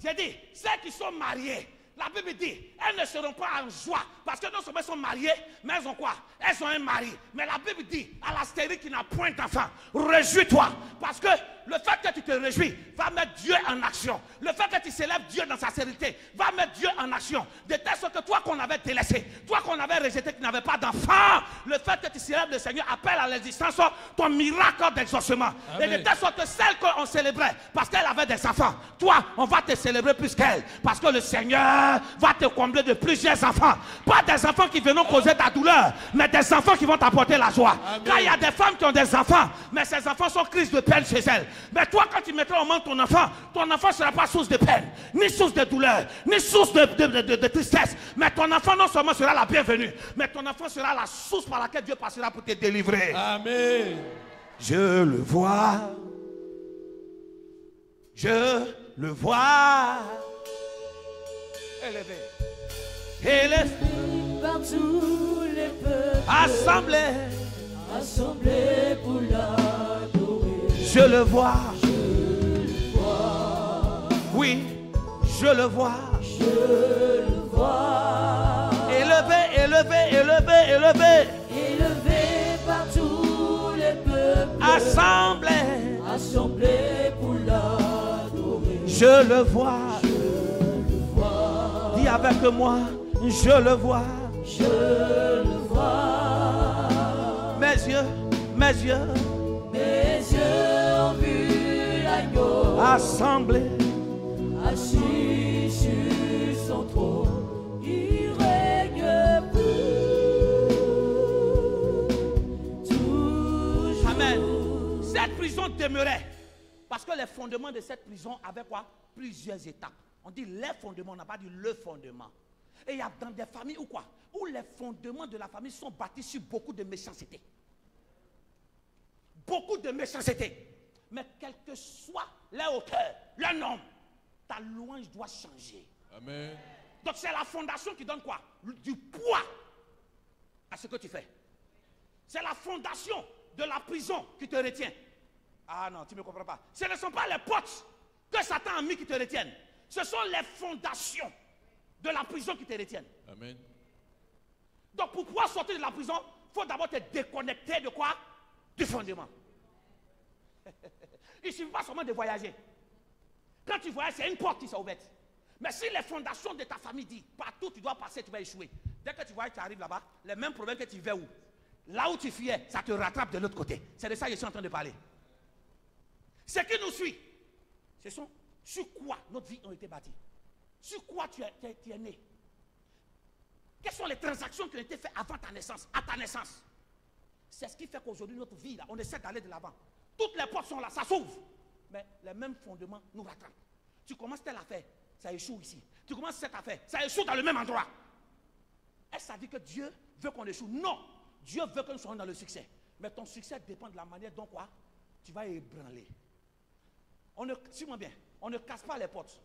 J'ai dit, celles qui sont mariées, la Bible dit, elles ne seront pas en joie. Parce que non seulement elles sont mariées, mais elles ont quoi? Elles ont un mari. Mais la Bible dit, à la stérile qui n'a point d'enfant, réjouis-toi. Parce que le fait que tu te réjouis va mettre Dieu en action. Le fait que tu célèbres Dieu dans sa sérénité va mettre Dieu en action. De telle sorte que toi qu'on avait délaissé, toi qu'on avait rejeté, qui n'avait pas d'enfant, le fait que tu célèbres le Seigneur appelle à l'existence ton miracle d'exaucement. Et de telle sorte que celle qu'on célébrait parce qu'elle avait des enfants, toi on va te célébrer plus qu'elle. Parce que le Seigneur va te combler de plusieurs enfants. Pas des enfants qui viennent causer ta douleur, mais des enfants qui vont t'apporter la joie. Amen. Car il y a des femmes qui ont des enfants, mais ces enfants sont crises de peine chez elles. Mais toi, quand tu mettras au monde ton enfant ne sera pas source de peine, ni source de douleur, ni source de tristesse. Mais ton enfant non seulement sera la bienvenue, mais ton enfant sera la source par laquelle Dieu passera pour te délivrer. Amen. Je le vois. Je le vois. Élevé. Élevé. Partout les peuples Assemblés. assemblés pour l'adorer. Je le vois. Oui, je le vois. Je le vois. Élevé, élevé, élevé, élevé. Élevé par tous les peuples Assemblés. assemblés pour l'adorer. Je le vois. Dis avec moi, je le vois. Je le vois. Mes yeux, mes yeux. Mes yeux ont vu l'agneau Assemblés. assis sur son trône. Il règne pour toujours. Amen. Cette prison demeurait. Parce que les fondements de cette prison avaient quoi? Plusieurs étapes. On dit les fondements, on n'a pas dit le fondement. Et il y a dans des familles où quoi? Où les fondements de la famille sont bâtis sur beaucoup de méchanceté. Beaucoup de méchanceté. Mais quelle que soit la hauteur, le nombre, ta louange doit changer. Amen. Donc c'est la fondation qui donne quoi? Du poids à ce que tu fais. C'est la fondation de la prison qui te retient. Ah non, tu ne me comprends pas. Ce ne sont pas les portes que Satan a mis qui te retiennent. Ce sont les fondations de la prison qui te retiennent. Amen. Donc pour pouvoir sortir de la prison, il faut d'abord te déconnecter de quoi? Du fondement. Il ne suffit pas seulement de voyager. Quand tu voyages, c'est une porte qui s'est ouverte. Mais si les fondations de ta famille disent, partout tu dois passer, tu vas échouer. Dès que tu voyages, tu arrives là-bas, les mêmes problèmes que tu fais où? Là où tu fuyais, ça te rattrape de l'autre côté. C'est de ça que je suis en train de parler. Ce qui nous suit, ce sont sur quoi notre vie a été bâtie. Sur quoi tu es né. Quelles sont les transactions qui ont été faites avant ta naissance, à ta naissance. C'est ce qui fait qu'aujourd'hui, notre vie, là, on essaie d'aller de l'avant. Toutes les portes sont là, ça s'ouvre. Mais les mêmes fondements nous rattrapent. Tu commences telle affaire, ça échoue ici. Tu commences cette affaire, ça échoue dans le même endroit. Est-ce que ça dit que Dieu veut qu'on échoue? Non. Dieu veut que nous soyons dans le succès. Mais ton succès dépend de la manière dont quoi tu vas ébranler. Suis-moi bien, on ne casse pas les portes.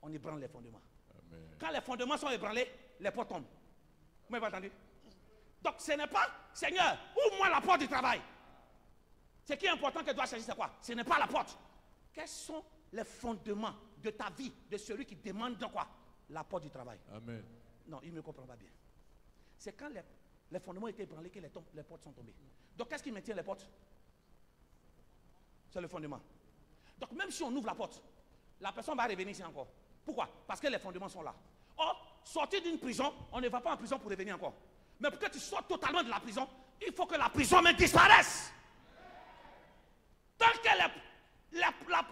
On ébranle les fondements. Amen. Quand les fondements sont ébranlés, les portes tombent. Vous m'avez entendu? Donc ce n'est pas, Seigneur, ouvre-moi la porte du travail. Ce qui est important que doit changer, c'est quoi? Ce n'est pas la porte. Quels sont les fondements de ta vie, de celui qui demande de quoi? La porte du travail. Amen. Non, il ne me comprend pas bien. C'est quand les fondements étaient ébranlés que les portes sont tombées. Donc qu'est-ce qui maintient les portes? C'est le fondement. Donc même si on ouvre la porte, la personne va revenir ici encore. Pourquoi? Parce que les fondements sont là. Or, sortir d'une prison, on ne va pas en prison pour revenir encore. Mais pour que tu sortes totalement de la prison, il faut que la prison même disparaisse. Tant que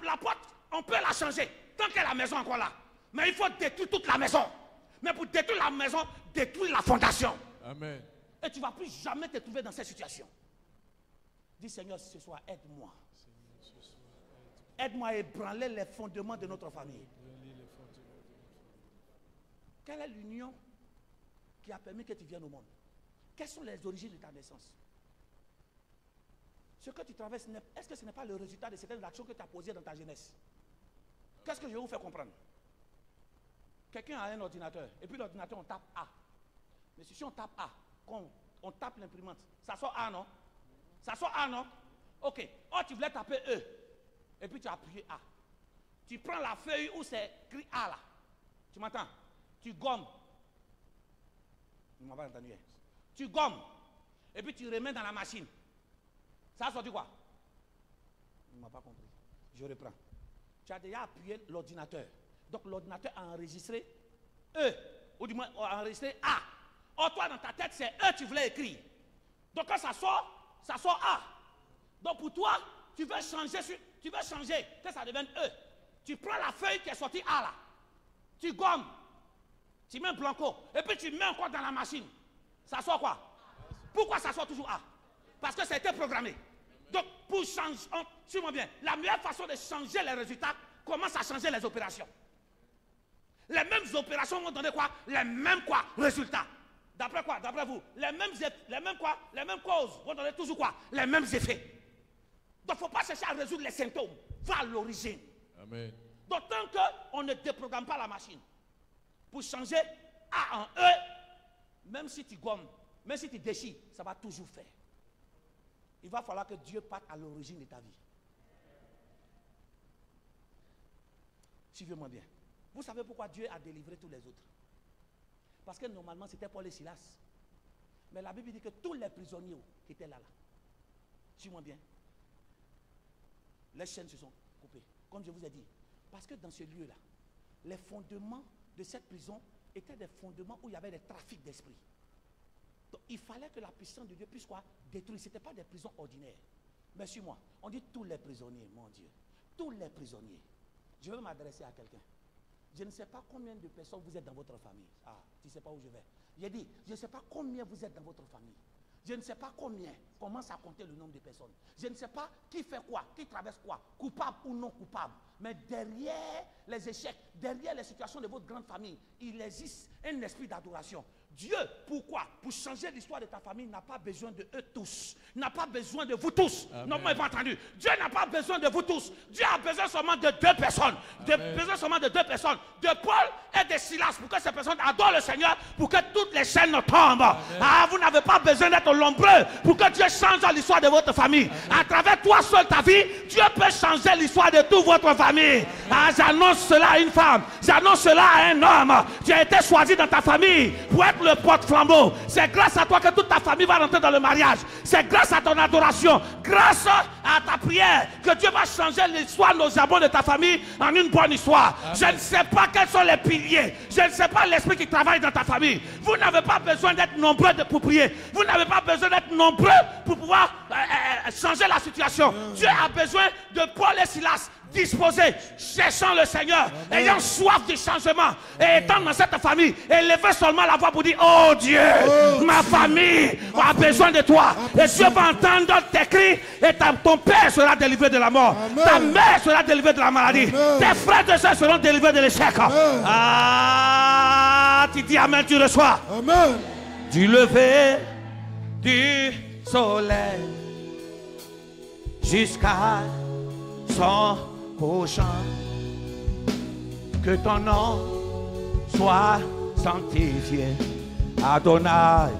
la porte, on peut la changer. Tant que la maison est encore là. Mais il faut détruire toute la maison. Mais pour détruire la maison, détruire la fondation. Amen. Et tu ne vas plus jamais te trouver dans cette situation. Dis Seigneur, ce soir, aide-moi. Aide-moi à ébranler les fondements de notre famille. Quelle est l'union qui a permis que tu viennes au monde? Quelles sont les origines de ta naissance? Ce que tu traverses, est-ce que ce n'est pas le résultat de certaines actions que tu as posées dans ta jeunesse? Qu'est-ce que je vais vous faire comprendre? Quelqu'un a un ordinateur, et puis l'ordinateur, on tape A. Mais si on tape A, on tape l'imprimante, ça sort A, non? Ça sort A, non? Ok. Oh, tu voulais taper E, et puis tu as appuyé A. Tu prends la feuille où c'est écrit A là. Tu m'entends? Tu gommes. Tu ne m'as pas entendu. Tu gommes, et puis tu remets dans la machine. Ça a sorti quoi? Tu ne m'as pas compris. Je reprends. Tu as déjà appuyé l'ordinateur. Donc l'ordinateur a enregistré E, ou du moins a enregistré A. Or toi dans ta tête c'est E tu voulais écrire. Donc quand ça sort A. Donc pour toi, tu veux changer que ça devienne E. Tu prends la feuille qui est sortie A là. Tu gommes. Tu mets un blanco. Et puis tu mets encore dans la machine. Ça sort quoi? Pourquoi ça sort toujours A? Parce que ça a été programmé. Donc pour changer, suis-moi bien, la meilleure façon de changer les résultats commence à changer les opérations. Les mêmes opérations vont donner quoi? Les mêmes quoi? Résultats. D'après quoi? D'après vous? Les mêmes causes vont donner toujours quoi? Les mêmes effets. Donc il ne faut pas chercher à résoudre les symptômes. Va à l'origine. Amen. Donc tant qu'on ne déprogramme pas la machine pour changer A en E, même si tu gommes, même si tu déchires, ça va toujours faire. Il va falloir que Dieu parte à l'origine de ta vie. Suivez-moi bien. Vous savez pourquoi Dieu a délivré tous les autres? Parce que normalement c'était Paul et Silas. Mais la Bible dit que tous les prisonniers qui étaient là. Suivez-moi bien. Les chaînes se sont coupées. Comme je vous ai dit. Parce que dans ce lieu-là, les fondements de cette prison étaient des fondements où il y avait des trafics d'esprit. Donc il fallait que la puissance de Dieu puisse quoi? Détruire. Ce n'était pas des prisons ordinaires. Mais suis-moi. On dit tous les prisonniers, mon Dieu. Tous les prisonniers. Je veux m'adresser à quelqu'un. Je ne sais pas combien de personnes vous êtes dans votre famille. Ah, tu ne sais pas où je vais. J'ai dit, je ne sais pas combien vous êtes dans votre famille. Je ne sais pas combien. Commence à compter le nombre de personnes. Je ne sais pas qui fait quoi, qui traverse quoi, coupable ou non coupable. Mais derrière les échecs, derrière les situations de votre grande famille, il existe un esprit d'adoration. Dieu, pourquoi? Pour changer l'histoire de ta famille, n'a pas besoin de eux tous. N'a pas besoin de vous tous. Amen. Non, moi, pas entendu. Dieu n'a pas besoin de vous tous. Dieu a besoin seulement de deux personnes. Besoin seulement de deux personnes. De Paul et de Silas. Pour que ces personnes adorent le Seigneur. Pour que toutes les chaînes tombent. Amen. Ah, vous n'avez pas besoin d'être nombreux. Pour que Dieu change l'histoire de votre famille. Amen. À travers toi seul ta vie, Dieu peut changer l'histoire de toute votre famille. Ah, j'annonce cela à une femme. J'annonce cela à un homme. Tu as été choisi dans ta famille pour être le porte-flambeau. C'est grâce à toi que toute ta famille va rentrer dans le mariage. C'est grâce à ton adoration, grâce à ta prière, que Dieu va changer l'histoire nauséabonde de ta famille en une bonne histoire. Amen. Je ne sais pas quels sont les piliers. Je ne sais pas l'esprit qui travaille dans ta famille. Vous n'avez pas besoin d'être nombreux pour prier. Vous n'avez pas besoin d'être nombreux pour pouvoir changer la situation. Amen. Dieu a besoin de Paul et Silas disposés, cherchant le Seigneur, amen, ayant soif du changement, et étant dans cette famille, élevez seulement la voix pour dire, oh Dieu, ma famille a besoin de toi. Et Dieu va entendre tes cris, et ton père sera délivré de la mort, amen, ta mère sera délivrée de la maladie, amen, tes frères et sœurs seront délivrés de l'échec. Ah, tu dis amen, tu reçois. Amen. Du lever du soleil jusqu'à son couchant, que ton nom soit sanctifié, Adonai.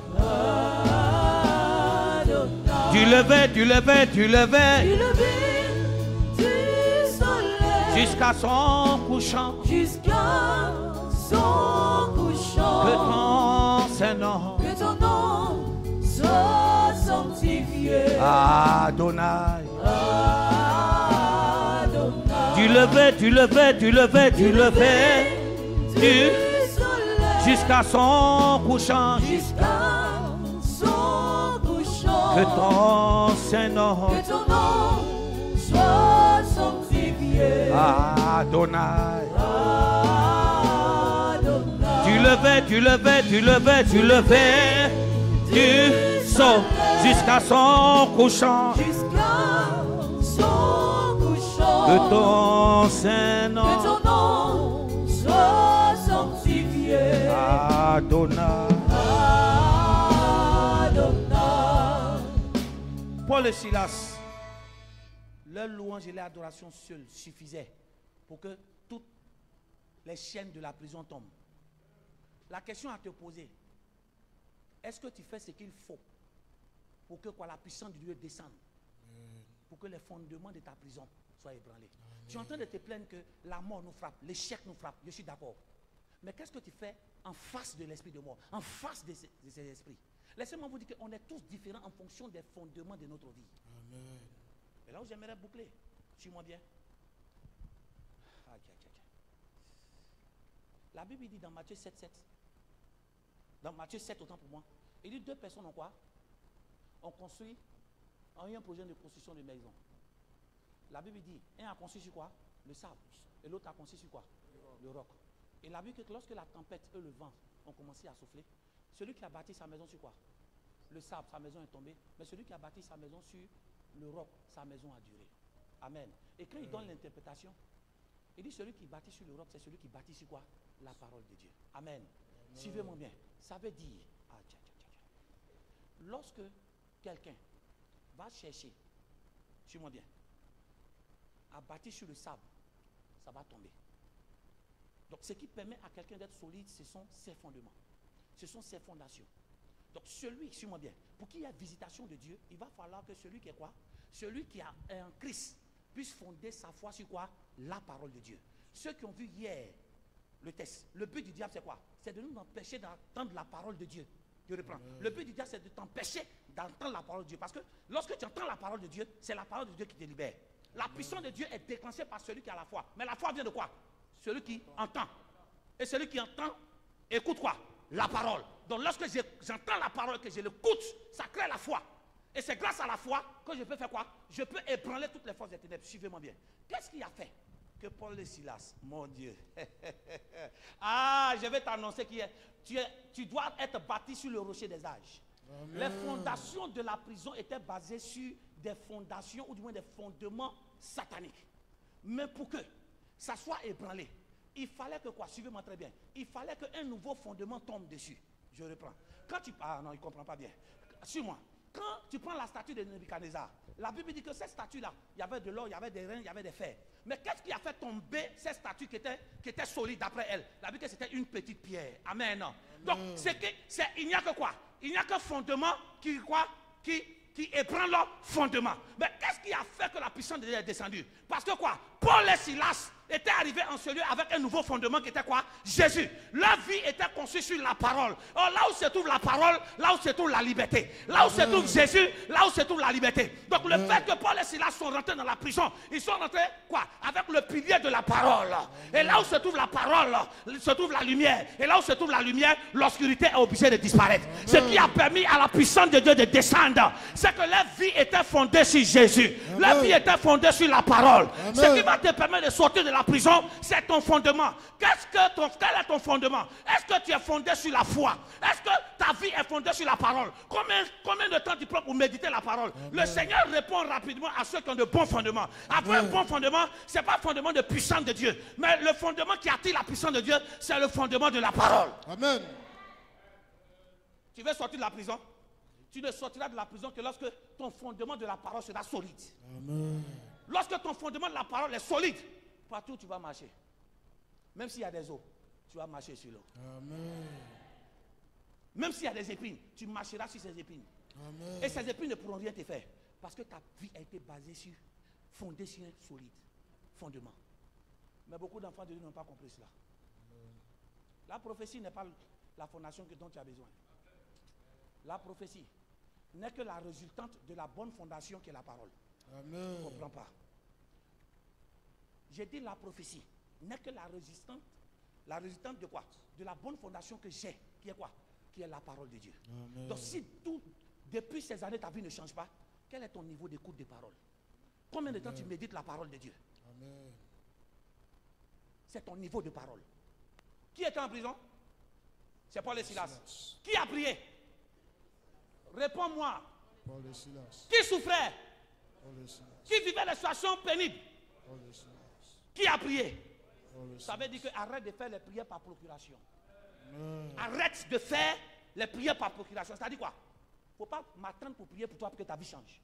Adonai. Du lever du soleil jusqu'à son couchant, que ton nom soit sanctifié, Adonai. Tu levais, tu levais, tu levais, tu levais. Jusqu'à son couchant. Jusqu'à son couchant. Que ton Saint-Nom. Que ton nom soit sanctifié. Adonai. Adonai. Tu levais, tu levais, tu levais, tu levais. Du saut jusqu'à son couchant. Jusqu'à son couchant. Que ton Saint-Nom. Que ton nom soit sanctifié. Adonai. Adonai. Paul et Silas, leur louange et leur adoration seule suffisaient pour que toutes les chaînes de la prison tombent. La question à te poser, est-ce que tu fais ce qu'il faut pour que la puissance de Dieu descende, pour que les fondements de ta prison soient ébranlés? Tu es en train de te plaindre que la mort nous frappe, l'échec nous frappe, je suis d'accord. Mais qu'est-ce que tu fais en face de l'esprit de mort, en face de ces esprits? Laissez-moi vous dire qu'on est tous différents en fonction des fondements de notre vie. Amen. Et là où j'aimerais boucler, suis-moi bien. La Bible dit dans Matthieu 7, dans Matthieu 7, autant pour moi, il dit deux personnes ont quoi? Ont construit, ont eu un projet de construction de maison. La Bible dit, un a construit sur quoi? Le sable. Et l'autre a construit sur quoi? Le roc. Et la Bible dit que lorsque la tempête et le vent ont commencé à souffler, celui qui a bâti sa maison sur quoi? Le sable, sa maison est tombée. Mais celui qui a bâti sa maison sur le roc, sa maison a duré. Amen. Et quand il donne l'interprétation, il dit celui qui bâtit sur le roc, c'est celui qui bâtit sur quoi? La parole de Dieu. Amen. Suivez-moi bien. Ça veut dire, lorsque quelqu'un va chercher, suis-moi bien, à bâtir sur le sable, ça va tomber. Donc ce qui permet à quelqu'un d'être solide, ce sont ses fondements. Ce sont ses fondations. Donc celui, suis-moi bien, pour qu'il y ait visitation de Dieu, il va falloir que celui qui est quoi? Celui qui a un Christ puisse fonder sa foi sur quoi? La parole de Dieu. Ceux qui ont vu hier le test, le but du diable c'est quoi? C'est de nous empêcher d'entendre la parole de Dieu. Je reprends. Le but du diable c'est de t'empêcher d'entendre la parole de Dieu. Parce que lorsque tu entends la parole de Dieu, c'est la parole de Dieu qui te libère. La puissance de Dieu est déclenchée par celui qui a la foi. Mais la foi vient de quoi? Celui qui entend. Et celui qui entend, écoute quoi? La parole. Donc lorsque j'entends la parole, que je l'écoute, ça crée la foi. Et c'est grâce à la foi que je peux faire quoi? Je peux ébranler toutes les forces des ténèbres. Suivez-moi bien. Qu'est-ce qui a fait que Paul et Silas, mon Dieu, je vais t'annoncer tu dois être bâti sur le rocher des âges. Amen. Les fondations de la prison étaient basées sur des fondations, ou du moins des fondements sataniques. Mais pour que ça soit ébranlé, il fallait que quoi? Suivez-moi très bien. Il fallait qu'un nouveau fondement tombe dessus. Je reprends. Quand tu... non, il ne comprend pas bien. Suis-moi. Quand tu prends la statue de Nebuchadnezzar, la Bible dit que cette statue-là, il y avait de l'or, il y avait des reins, il y avait des fers. Mais qu'est-ce qui a fait tomber cette statue qui était solide d'après elle? La Bible dit que c'était une petite pierre. Amen. Donc, il n'y a que quoi? Il n'y a que fondement qui ébranle leur fondement. Mais qu'est-ce qui a fait que la puissance de Dieu est descendue? Parce que quoi? Paul et Silas étaient arrivés en ce lieu avec un nouveau fondement qui était quoi? Jésus. Leur vie était construite sur la parole. Or, là où se trouve la parole, là où se trouve la liberté. Là où se trouve Jésus, là où se trouve la liberté. Donc le fait que Paul et Silas sont rentrés dans la prison, ils sont rentrés quoi? Avec le pilier de la parole. Et là où se trouve la parole, se trouve la lumière. Et là où se trouve la lumière, l'obscurité est obligée de disparaître. Ce qui a permis à la puissance de Dieu de descendre, c'est que leur vie était fondée sur Jésus. Leur vie était fondée sur la parole. Ce qui va te permettre de sortir de la prison, c'est ton fondement. Quel est ton fondement? Est-ce que tu es fondé sur la foi? Est-ce que ta vie est fondée sur la parole? Combien de temps tu prends pour méditer la parole? Le Seigneur répond rapidement à ceux qui ont de bons fondements. Après un bon fondement, ce n'est pas le fondement de puissance de Dieu, mais le fondement qui attire la puissance de Dieu, c'est le fondement de la parole. Amen. Tu veux sortir de la prison? Tu ne sortiras de la prison que lorsque ton fondement de la parole sera solide. Amen. Lorsque ton fondement de la parole est solide, partout où tu vas marcher, même s'il y a des eaux, tu vas marcher sur l'eau. Amen. Même s'il y a des épines, tu marcheras sur ces épines. Amen. Et ces épines ne pourront rien te faire. Parce que ta vie a été fondée sur un solide fondement. Mais beaucoup d'enfants de Dieu n'ont pas compris cela. La prophétie n'est pas la fondation dont tu as besoin. La prophétie n'est que la résultante de la bonne fondation qui est la parole. Amen. Tu ne comprends pas. J'ai dit la prophétie n'est que la résistante de quoi? De la bonne fondation que j'ai, qui est quoi? Qui est la parole de Dieu. Amen. Donc si depuis ces années ta vie ne change pas, quel est ton niveau d'écoute des paroles? Combien de temps tu médites la parole de Dieu? Amen. C'est ton niveau de parole. Qui était en prison? C'est Paul et Silas. Qui a prié? Réponds-moi. Paul et Silas. Qui souffrait? Paul et Silas. Qui vivait des situations pénibles? Paul et Silas. Qui a prié? Paul et Ça Silas. veut dire que arrête de faire les prières par procuration. Amen. Arrête de faire les prières par procuration. C'est-à-dire quoi? Il ne faut pas m'attendre pour prier pour toi pour que ta vie change.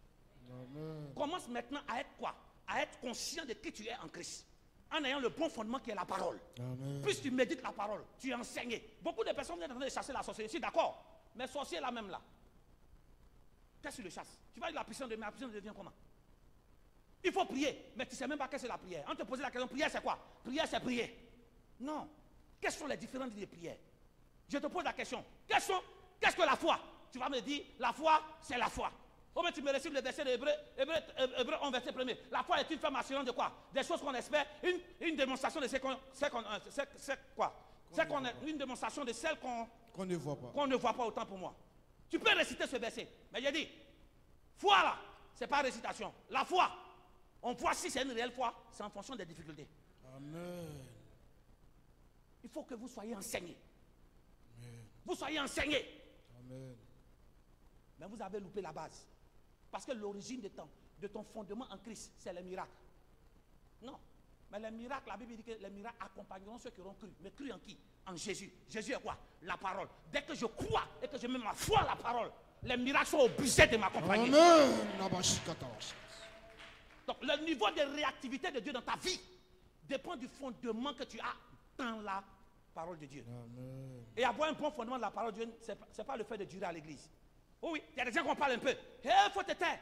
Amen. Commence maintenant à être quoi? À être conscient de qui tu es en Christ. En ayant le bon fondement qui est la parole. Amen. Plus tu médites la parole, tu es enseigné. Beaucoup de personnes viennent en train de chasser la sorcellerie. Je suis d'accord. Mais sorcier là même là. Qu'est-ce que tu le chasses? Tu vas dire la puissance de la puissance devient comment? Il faut prier. Mais tu ne sais même pas qu'est-ce que c'est la prière. On te pose la question, prière c'est quoi? Prière c'est prier. Non. Quelles sont les différentes de prières? Je te pose la question. Qu'est-ce que la foi? Tu vas me dire, la foi, c'est la foi. Oh, mais tu me récites le verset de Hébreu 1, verset 1er. La foi est une ferme assurance de quoi? Des choses qu'on espère, une démonstration de une démonstration de celles Qu'on ne voit pas. qu'on ne voit pas, autant pour moi. Tu peux réciter ce verset. Mais j'ai dit, foi là, c'est pas récitation. La foi, on voit si c'est une réelle foi, c'est en fonction des difficultés. Amen. Il faut que vous soyez enseignés. Amen. Vous soyez enseignés. Amen. Mais vous avez loupé la base. Parce que l'origine de ton fondement en Christ, c'est les miracles. Non. Mais les miracles, la Bible dit que les miracles accompagneront ceux qui auront cru. Mais cru en qui? En Jésus. Jésus est quoi? La parole. Dès que je crois et que je mets ma foi à la parole, les miracles sont obligés de m'accompagner. Amen. Donc le niveau de réactivité de Dieu dans ta vie dépend du fondement que tu as dans la parole de Dieu. Amen. Et avoir un bon fondement de la parole de Dieu, ce n'est pas le fait de durer à l'église. Oh oui, il y a des gens qu'on parle un peu. Il faut te taire.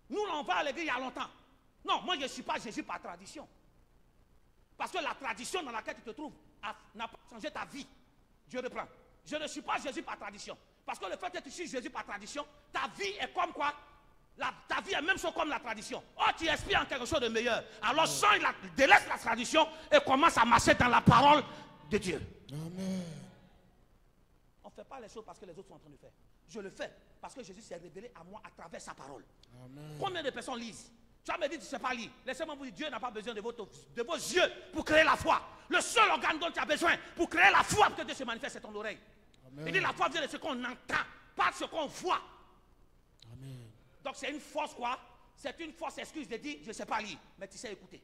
Nous, on va à l'église il y a longtemps. Non, moi, je ne suis pas Jésus par tradition. Parce que la tradition dans laquelle tu te trouves n'a pas changé ta vie. Dieu reprend. Je ne suis pas Jésus par tradition. Parce que le fait que tu sois Jésus par tradition, ta vie est comme quoi? Ta vie est même chose comme la tradition. Oh, tu aspires en quelque chose de meilleur. Alors, délaisse la tradition et commence à marcher dans la parole de Dieu. Amen. On ne fait pas les choses parce que les autres sont en train de faire. Je le fais parce que Jésus s'est révélé à moi à travers sa parole. Amen. Combien de personnes lisent? Tu vas me dire, tu ne sais pas lire. Laissez-moi vous dire, Dieu n'a pas besoin de vos yeux pour créer la foi. Le seul organe dont tu as besoin pour créer la foi, pour que Dieu se manifeste, c'est ton oreille. Amen. Il dit, la foi vient de ce qu'on entend, pas de ce qu'on voit. Amen. Donc c'est une force quoi? C'est une force excuse de dire, je ne sais pas lire, mais tu sais écouter.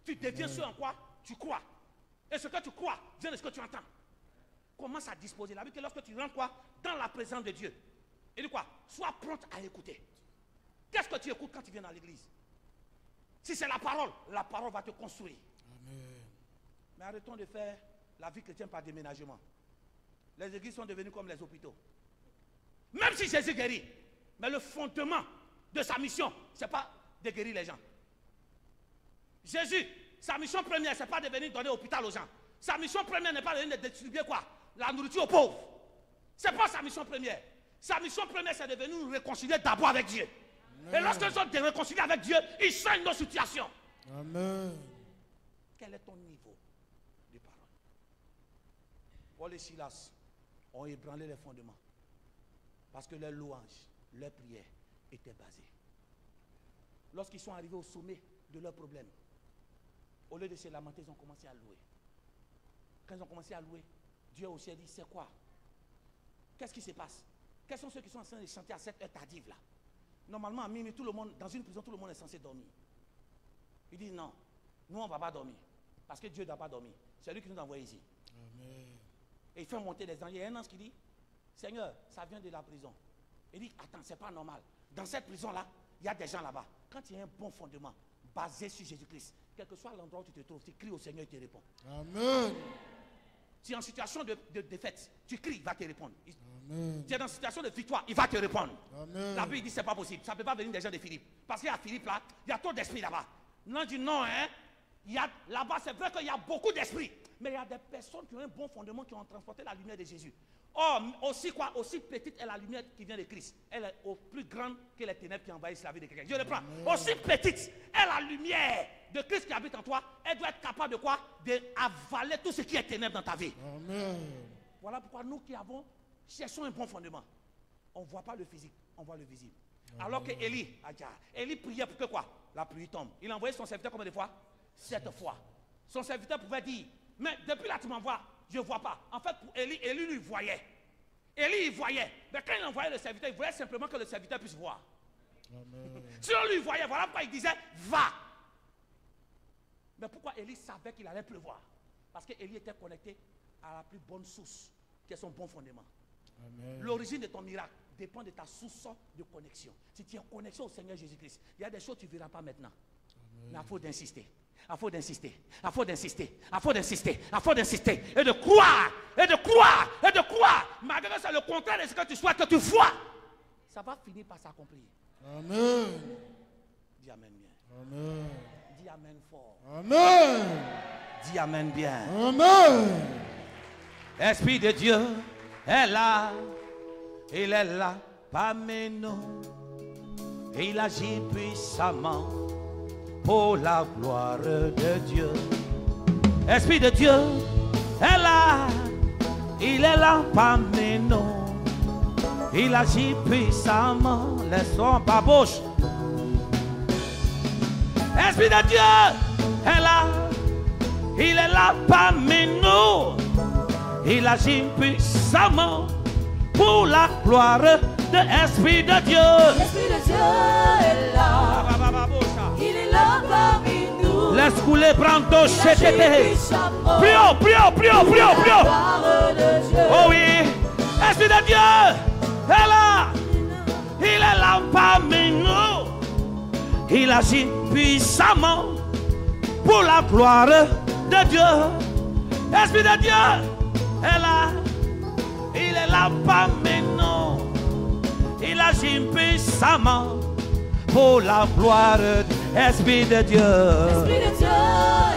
Tu deviens ce en quoi tu crois. Et ce que tu crois vient de ce que tu entends. Commence à disposer. La Bible que lorsque tu rentres quoi? Dans la présence de Dieu. Il dit quoi? Sois prompt à écouter. Qu'est-ce que tu écoutes quand tu viens dans l'église? Si c'est la parole va te construire. Amen. Mais arrêtons de faire la vie chrétienne par déménagement. Les églises sont devenues comme les hôpitaux. Même si Jésus guérit, mais le fondement de sa mission, ce n'est pas de guérir les gens. Jésus, sa mission première, ce n'est pas de venir donner l'hôpital aux gens. Sa mission première n'est pas de venir distribuer quoi? La nourriture aux pauvres. Ce n'est pas sa mission première. Sa mission première, c'est de venir nous réconcilier d'abord avec Dieu. Amen. Et lorsque nous sommes réconciliés avec Dieu, il change nos situations. Amen. Quel est ton niveau de parole? Paul et Silas ont ébranlé les fondements. Parce que leurs louanges, leurs prières étaient basées. Lorsqu'ils sont arrivés au sommet de leurs problèmes, au lieu de se lamenter, ils ont commencé à louer. Quand ils ont commencé à louer, Dieu aussi a dit, c'est quoi? Qu'est-ce qui se passe? Quels sont ceux qui sont en train de chanter à cette heure tardive là? Normalement, à minuit, tout le monde, dans une prison, tout le monde est censé dormir. Il dit non, nous on ne va pas dormir. Parce que Dieu ne doit pas dormir. C'est lui qui nous a envoyés ici. Amen. Et il fait monter les anges. Il y a un ange qui dit, Seigneur, ça vient de la prison. Il dit, attends, c'est pas normal. Dans cette prison-là, il y a des gens là-bas. Quand il y a un bon fondement, basé sur Jésus-Christ, quel que soit l'endroit où tu te trouves, tu cries au Seigneur, il te répond. Amen. Tu es en situation de défaite, tu cries, il va te répondre. Amen. Tu es dans une situation de victoire, il va te répondre. Amen. La Bible dit, c'est pas possible. Ça ne peut pas venir des gens de Philippe. Parce qu'il y a Philippe là, il y a trop d'esprit là-bas. Non, dit non, hein. Là-bas, c'est vrai qu'il y a beaucoup d'esprit. Mais il y a des personnes qui ont un bon fondement, qui ont transporté la lumière de Jésus. Or, aussi quoi? Aussi petite est la lumière qui vient de Christ. Elle est plus grande que les ténèbres qui envahissent la vie de quelqu'un. Je reprends. Aussi petite est la lumière de Christ qui habite en toi. Elle doit être capable de quoi? D'avaler tout ce qui est ténèbres dans ta vie. Amen. Voilà pourquoi nous qui cherchons un bon fondement. On ne voit pas le physique, on voit le visible. Amen. Alors que Élie priait pour que quoi? La pluie tombe. Il a envoyé son serviteur combien de fois? 7 fois. Son serviteur pouvait dire, mais depuis là tu m'envoies, je ne vois pas. En fait, pour Élie lui voyait. Élie, il voyait. Mais quand il envoyait le serviteur, il voulait simplement que le serviteur puisse voir. Amen. Si on lui voyait, voilà pourquoi il disait, va. Mais pourquoi Élie savait qu'il allait pleuvoir? Parce qu'Élie était connecté à la plus bonne source, qui est son bon fondement. L'origine de ton miracle dépend de ta source de connexion. Si tu es en connexion au Seigneur Jésus-Christ, il y a des choses que tu ne verras pas maintenant. Amen. Mais il faut d'insister. Il faut d'insister, il faut d'insister, il faut d'insister, il faut d'insister, et de croire, et de croire, et de croire. Malgré que c'est le contraire de ce que tu souhaites, que tu vois, ça va finir par s'accomplir. Amen. Dis Amen bien. Amen. Dis Amen fort. Amen. Dis Amen bien. Amen. Esprit de Dieu est là, il est là parmi nous, et il agit puissamment pour la gloire de Dieu. Esprit de Dieu est là, il est là parmi nous, il agit puissamment. Laissons par bouche. Esprit de Dieu est là, il est là parmi nous, il agit puissamment pour la gloire de l'Esprit de Dieu. L'Esprit de Dieu est là, il est là parmi nous. Laisse couler, prends ton chétété. Prions, prions, prions, prions, prions. Oh oui, Esprit de Dieu est là, il est là parmi nous, il agit puissamment pour la gloire de Dieu. Esprit de Dieu est là, il est là parmi nous, il agit puissamment pour la gloire de l'Esprit de Dieu. L'Esprit de Dieu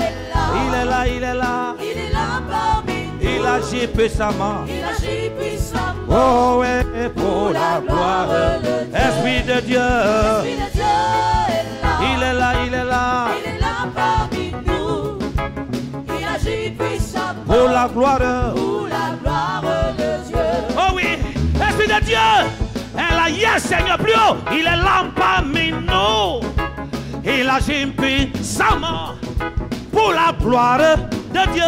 est là, il est là, il est là, il est là parmi nous, il agit puissamment, il agit puissamment. Oh oui, pour la gloire de l'Esprit de Dieu. L'Esprit de Dieu est là, il est là, il est là, il est là parmi nous, il agit puissamment pour la gloire de Dieu. Oh oui, Esprit de Dieu est là, yes Seigneur, plus haut, il est là parmi nous, il agit puissamment pour la gloire de Dieu.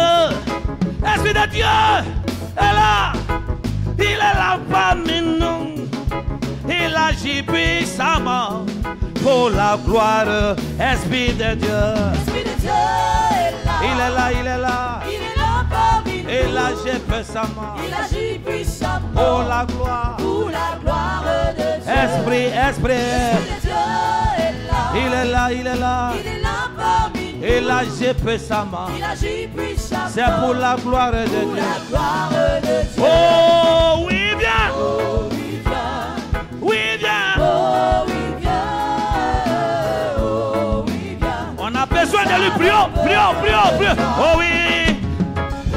Esprit de Dieu est là, il est là parmi nous, il agit puissamment pour la gloire de l'Esprit de Dieu. L'Esprit de Dieu est là, il est là, il est là, il est là parmi nous, il agit puissamment, il agit puissamment pour la gloire de Dieu. Esprit, esprit, L'Esprit de Dieu est là, il est là, il est là, il est là parmi nous, il agit puissamment, il agit puissamment, c'est pour la gloire de Dieu. pour la gloire de Dieu. Oh oui, viens, Oh oui, viens, oui, viens. oh oui, viens, oh oui, viens. On a besoin de lui, prions, prions, prions, prions. Oh oui,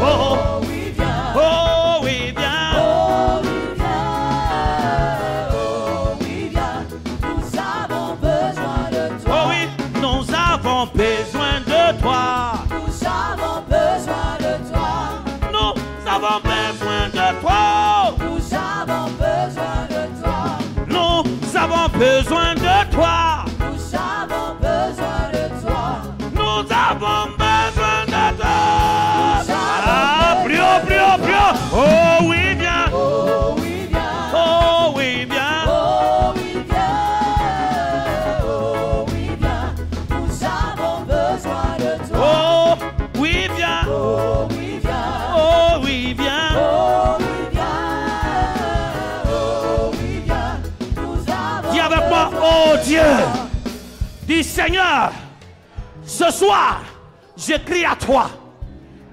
oh, Oh oui, viens, oh oui, viens. oh oui, viens, oh oui, viens. Nous avons besoin de toi. Oh oui, nous avons besoin de toi. Nous avons besoin de toi. Nous avons besoin de toi. Nous avons besoin de toi. Nous avons besoin de toi. Nous avons besoin de toi. Nous avons besoin de toi. Nous avons Ah, prions, prions, prions. Oh oui, viens. Oh oui, viens, Oh oui, viens. oh oui, viens, oh oui, viens. Nous avons besoin de toi. Oh oui, viens. Oh oui, viens, Oh oui, viens. oh oui, viens, oh oui, viens. Nous avons Dis avec moi, oh Dieu. Dis Seigneur, ce soir, je crie à toi.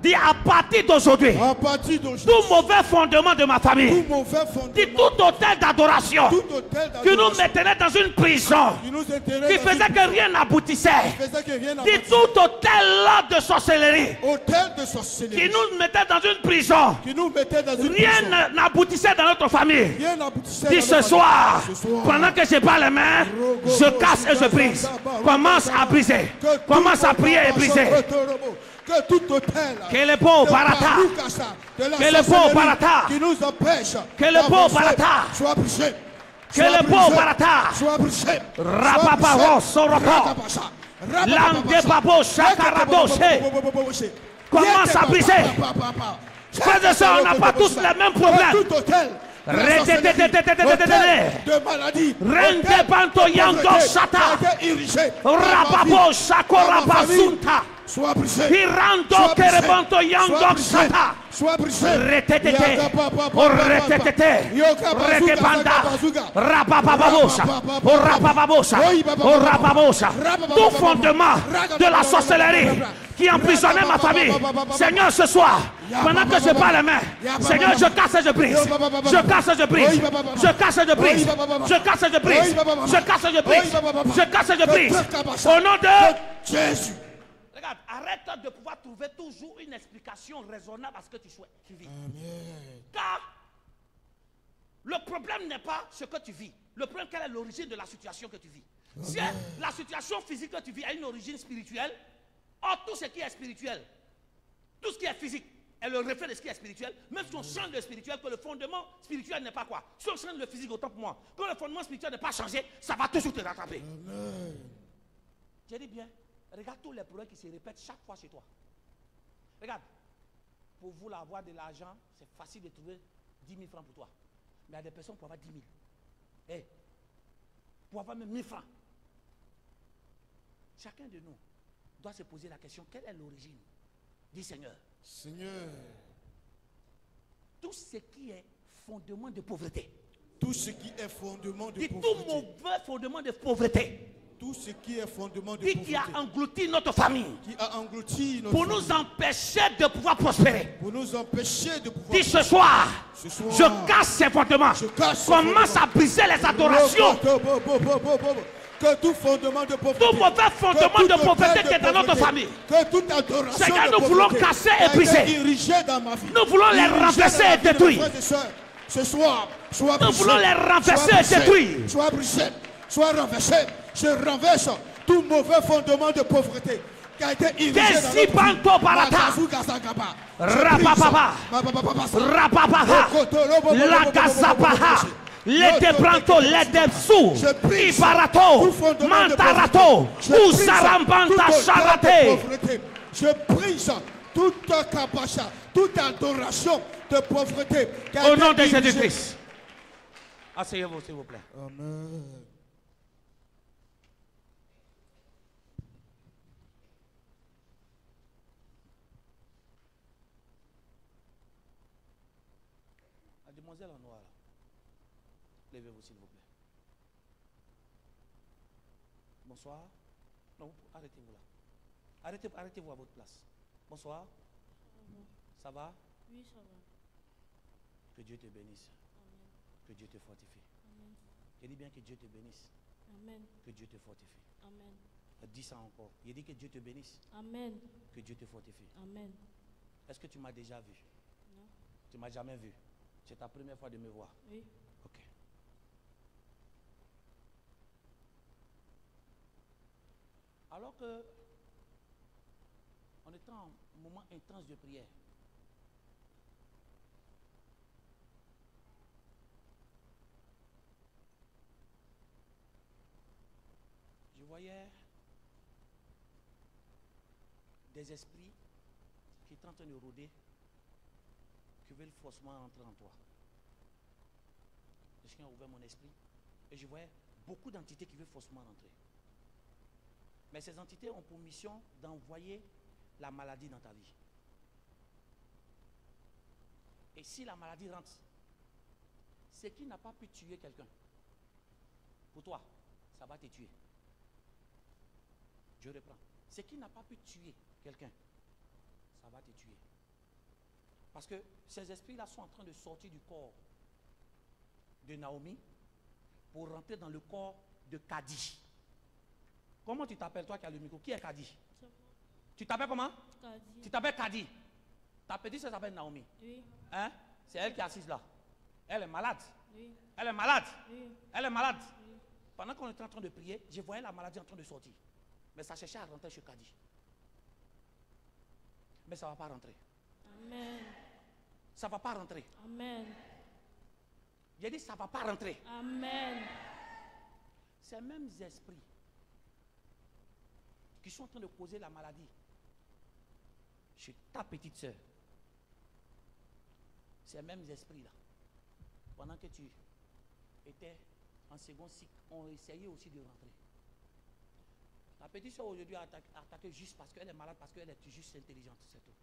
Dis à partir d'aujourd'hui, À partir d'aujourd'hui, tout mauvais fondement de ma famille, tout mauvais fondement, dis tout hôtel d'adoration tout hôtel qui nous d'adoration, maintenait dans une prison, qui nous éteignait qui dans faisait une que rien n'aboutissait. faisait que rien Dis n'aboutissait. tout hôtel de sorcellerie Hôtel de qui sorcellerie, nous mettait dans une prison. qui nous mettait dans une Rien prison. n'aboutissait dans notre famille. Rien n'aboutissait Dis dans ce notre soir, famille. Ce soir, pendant que je bats les mains, je casse et je brise. Commence à briser. que Commence tout à prier et briser. Que tout hôtel Que le beau de barata, Baroukassa, de la que le beau sorcellerie barata, qui nous empêche que le beau d'avancer, barata, soit brisé. que le beau barata, Soit brisé. Rapaparo, Soropo, Langue Babo, Chakaradoshe. Commence à briser. Frères et sœurs, on n'a pas tous les mêmes problèmes. Tout hôtel de maladie, Rende Banto Yango Sata, Rapabo, Shakorabazunta, soit brisé. Hirando Kerebanto Yango Sata. Soit brisé. Retetete, retetete, retebanda, rapapababosa, rapapabosa, rapapabosa. Tout fondement de la sorcellerie qui emprisonnait ma famille. Seigneur, ce soir, pendant que je parle les mains, Seigneur, je casse et je brise. Je casse et je brise. Je casse et je brise. Je casse et je brise. Je casse et je brise. Je casse et je brise. Au nom de Jésus. Regarde, arrête de pouvoir trouver toujours une explication raisonnable à ce que tu souhaites, tu vis. Car le problème n'est pas ce que tu vis. Le problème, quelle est l'origine de la situation que tu vis. Si la situation physique que tu vis a une origine spirituelle, or tout ce qui est spirituel, tout ce qui est physique est le reflet de ce qui est spirituel, même si on change le spirituel, que le fondement spirituel n'est pas quoi. Si on change le physique, autant pour moi, que le fondement spirituel n'est pas changé, ça va toujours te rattraper. J'ai dit bien. Regarde tous les problèmes qui se répètent chaque fois chez toi. Regarde, pour vous avoir de l'argent, c'est facile de trouver 10 000 francs pour toi. Mais il y a des personnes pour avoir 10 000. Hey, pour avoir même 1000 francs. Chacun de nous doit se poser la question, quelle est l'origine? Dis Seigneur. Seigneur. Tout ce qui est fondement de pauvreté. Tout ce qui est fondement de Dis pauvreté. tout mauvais fondement de pauvreté. Tout ce qui est fondement de Dis pauvreté. qui a englouti notre famille. Qui a englouti notre Pour famille. nous empêcher de pouvoir prospérer. Pour nous empêcher de pouvoir. Dis ce soir, Ce soir, je casse ces fondements. je casse ces Commence fondements. à briser les adorations. Que tout fondement de pauvreté. Tout mauvais fondement que tout de pauvreté hôtel qui est dans notre pauvreté, famille. Que toute adoration Seigneur, de nous voulons pauvreté casser qui a et été briser. érigée dans ma vie. Nous voulons les Érigée renverser dans la et vie de mes détruire. frères et sœurs. Ce soir, soit Nous brisé. voulons les renverser Soit et brisé. détruire. Soit brisé. Soit renversé. Je renverse tout mauvais fondement de pauvreté qui a été érigé dans Desi notre vie. banto barata. Makazu Gazagaba. Je Rapapapa. brise. Rapapapa. La gazapaha. Les débranto, les debsous. Ibarato. Mantarato. Usarambanta charate. Je brise toute capacha, toute adoration de pauvreté. qui a Au été nom de érigée. Jésus-Christ. Asseyez-vous, s'il vous plaît. Amen. La demoiselle en noir, là. Levez-vous, s'il vous plaît. Bonsoir. Non, arrêtez-vous là. Arrêtez-vous à votre place. Bonsoir. Ça va? Oui, ça va. Que Dieu te bénisse. Amen. Que Dieu te fortifie. Amen. Je dis bien que Dieu te bénisse. Amen. Que Dieu te fortifie. Amen. Dis ça encore. Je dis que Dieu te bénisse. Amen. Que Dieu te fortifie. Amen. Est-ce que tu m'as déjà vu? Non. Tu m'as jamais vu. C'est ta première fois de me voir. Oui. Ok. Alors que on était en moment intense de prière, je voyais des esprits qui étaient en train de rôder, qui veulent forcément entrer en toi. Le Seigneur a ouvert mon esprit et je voyais beaucoup d'entités qui veulent forcément rentrer. Mais ces entités ont pour mission d'envoyer la maladie dans ta vie. Et si la maladie rentre, ce qui n'a pas pu tuer quelqu'un, pour toi, ça va te tuer. Je reprends. Ce qui n'a pas pu tuer quelqu'un, ça va te tuer. Parce que ces esprits-là sont en train de sortir du corps de Naomi pour rentrer dans le corps de Kadi. Comment tu t'appelles, toi qui as le micro? Qui est Kadi? Tu t'appelles comment? Kadi. Tu t'appelles Kadi. Ta petite soeur s'appelle Naomi. Oui. Hein? C'est elle qui est assise là. Elle est malade. Oui. Elle est malade. Oui. Elle est malade. Oui. Pendant qu'on était en train de prier, je voyais la maladie en train de sortir. Mais ça cherchait à rentrer chez Kadi. Mais ça ne va pas rentrer. Amen. Ça ne va pas rentrer. Amen. J'ai dit ça ne va pas rentrer. Amen. Ces mêmes esprits qui sont en train de causer la maladie chez ta petite soeur, ces mêmes esprits-là, pendant que tu étais en second cycle, ont essayé aussi de rentrer. Ta petite soeur aujourd'hui a attaqué juste parce qu'elle est malade, parce qu'elle est juste intelligente, c'est tout.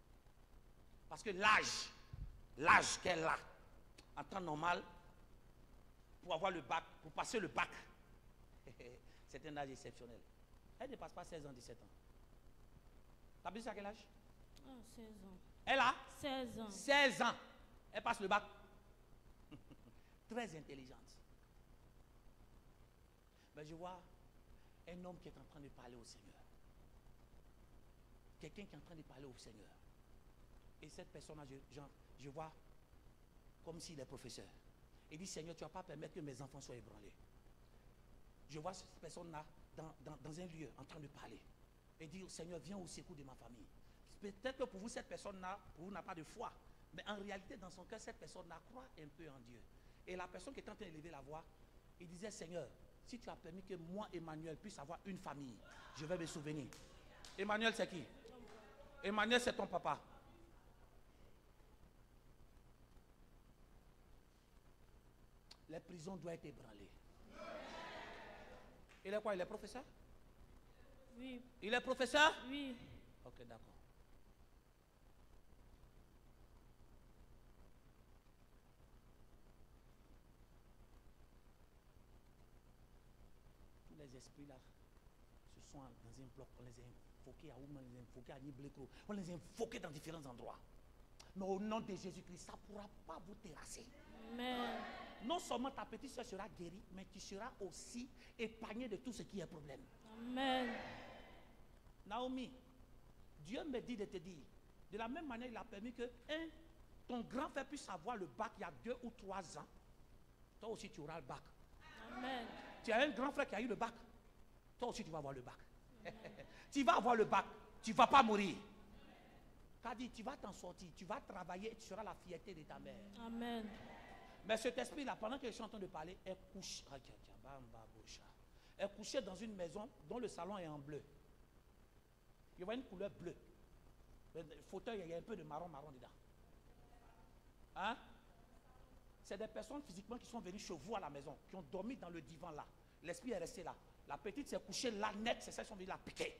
Parce que l'âge qu'elle a, en temps normal, pour avoir le bac, pour passer le bac, c'est un âge exceptionnel. Elle ne passe pas 16 ans, 17 ans. Ta petite soeur à quel âge? 16 ans. Elle a 16 ans. 16 ans. Elle passe le bac. Très intelligente. Mais je vois un homme qui est en train de parler au Seigneur. Quelqu'un qui est en train de parler au Seigneur. Et cette personne-là, je vois comme s'il est professeur. Il dit, Seigneur, tu ne vas pas permettre que mes enfants soient ébranlés. Je vois cette personne-là dans un lieu en train de parler. Et dire, Seigneur, viens au secours de ma famille. Peut-être que pour vous, cette personne-là, pour vous, n'a pas de foi. Mais en réalité, dans son cœur, cette personne-là croit un peu en Dieu. Et la personne qui est en train d'élever la voix, il disait, Seigneur, si tu as permis que moi, Emmanuel, puisse avoir une famille, je vais me souvenir. Emmanuel, c'est qui? Emmanuel, c'est ton papa. Les prisons doivent être ébranlées. Il est quoi? Il est professeur? Oui. Il est professeur? Oui. Ok, d'accord. Tous les esprits là, ce sont dans un bloc, on les a invoqués à Ouma, on les a invoqués à Nibléco, on les a invoqués dans différents endroits. Mais au nom de Jésus-Christ, ça ne pourra pas vous terrasser. Amen. Non seulement ta petite soeur sera guérie, mais tu seras aussi épargné de tout ce qui est problème. Amen. Naomi, Dieu me dit de te dire, de la même manière, il a permis que ton grand frère puisse avoir le bac il y a 2 ou 3 ans. Toi aussi, tu auras le bac. Amen. Tu as un grand frère qui a eu le bac. Toi aussi, tu vas avoir le bac. Tu vas avoir le bac. Tu ne vas pas mourir. Kadi, tu vas t'en sortir. Tu vas travailler et tu seras la fierté de ta mère. Amen. Mais cet esprit-là, pendant que je suis en train de parler, est couché dans une maison dont le salon est en bleu. Il y a une couleur bleue. Le fauteuil, il y a un peu de marron dedans. Hein? C'est des personnes physiquement qui sont venues chez vous à la maison, qui ont dormi dans le divan là. L'esprit est resté là. La petite s'est couchée là net, c'est ça, ils sont venus la piquer.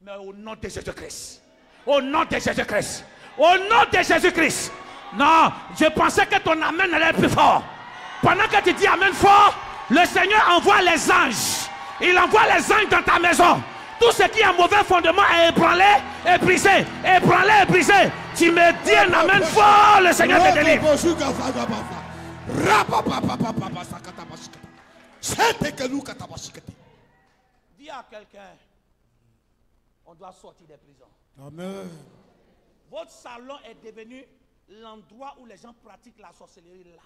Mais au nom de Jésus-Christ, au nom de Jésus-Christ, au nom de Jésus-Christ. Non, je pensais que ton amen allait plus fort. Pendant que tu dis amen fort, le Seigneur envoie les anges. Il envoie les anges dans ta maison. Tout ce qui est un mauvais fondement est ébranlé et brisé. Ébranlé et brisé. Tu me dis un amen fort, le Seigneur te délivre. Dis à quelqu'un, on doit sortir des prisons. Amen. Votre salon est devenu l'endroit où les gens pratiquent la sorcellerie là.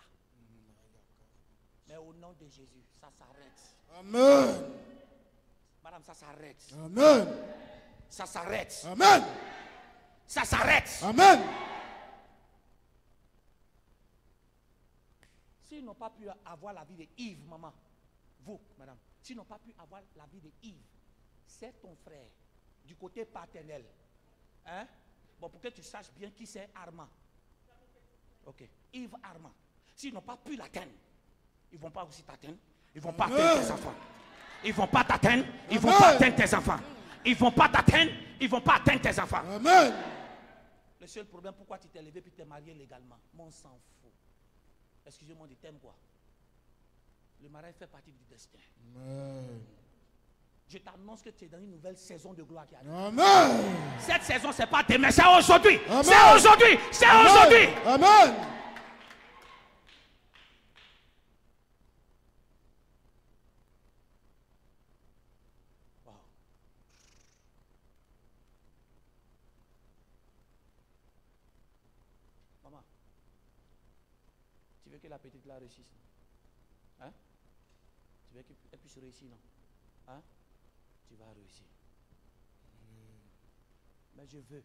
Mais au nom de Jésus, ça s'arrête. Amen. Madame, ça s'arrête. Amen. Ça s'arrête. Amen. Ça s'arrête. Amen. S'ils n'ont pas pu avoir la vie de Yves, maman, vous, madame, s'ils n'ont pas pu avoir la vie de Yves, c'est ton frère, du côté paternel. Hein? Bon, pour que tu saches bien qui c'est Armand. Ok. Yves Armand. S'ils n'ont pas pu l'atteindre, ils ne vont pas aussi t'atteindre. Ils ne vont pas atteindre tes enfants. Ils ne vont pas t'atteindre. Ils ne vont pas atteindre tes enfants. Ils ne vont pas t'atteindre. Ils ne vont pas atteindre tes enfants. Amen. Le seul problème, pourquoi tu t'es levé puis tu t'es marié légalement? Moi, on s'en fout. Excusez-moi, du thème quoi? Le mariage fait partie du destin. Amen. Je t'annonce que tu es dans une nouvelle saison de gloire qui arrive. Amen. Cette saison, c'est pas demain, c'est aujourd'hui. Amen. C'est aujourd'hui. C'est aujourd'hui. Amen. Wow. Maman, tu veux que la petite là réussisse? Hein? Tu veux qu'elle puisse réussir, non? Hein? Tu vas réussir. Mais je veux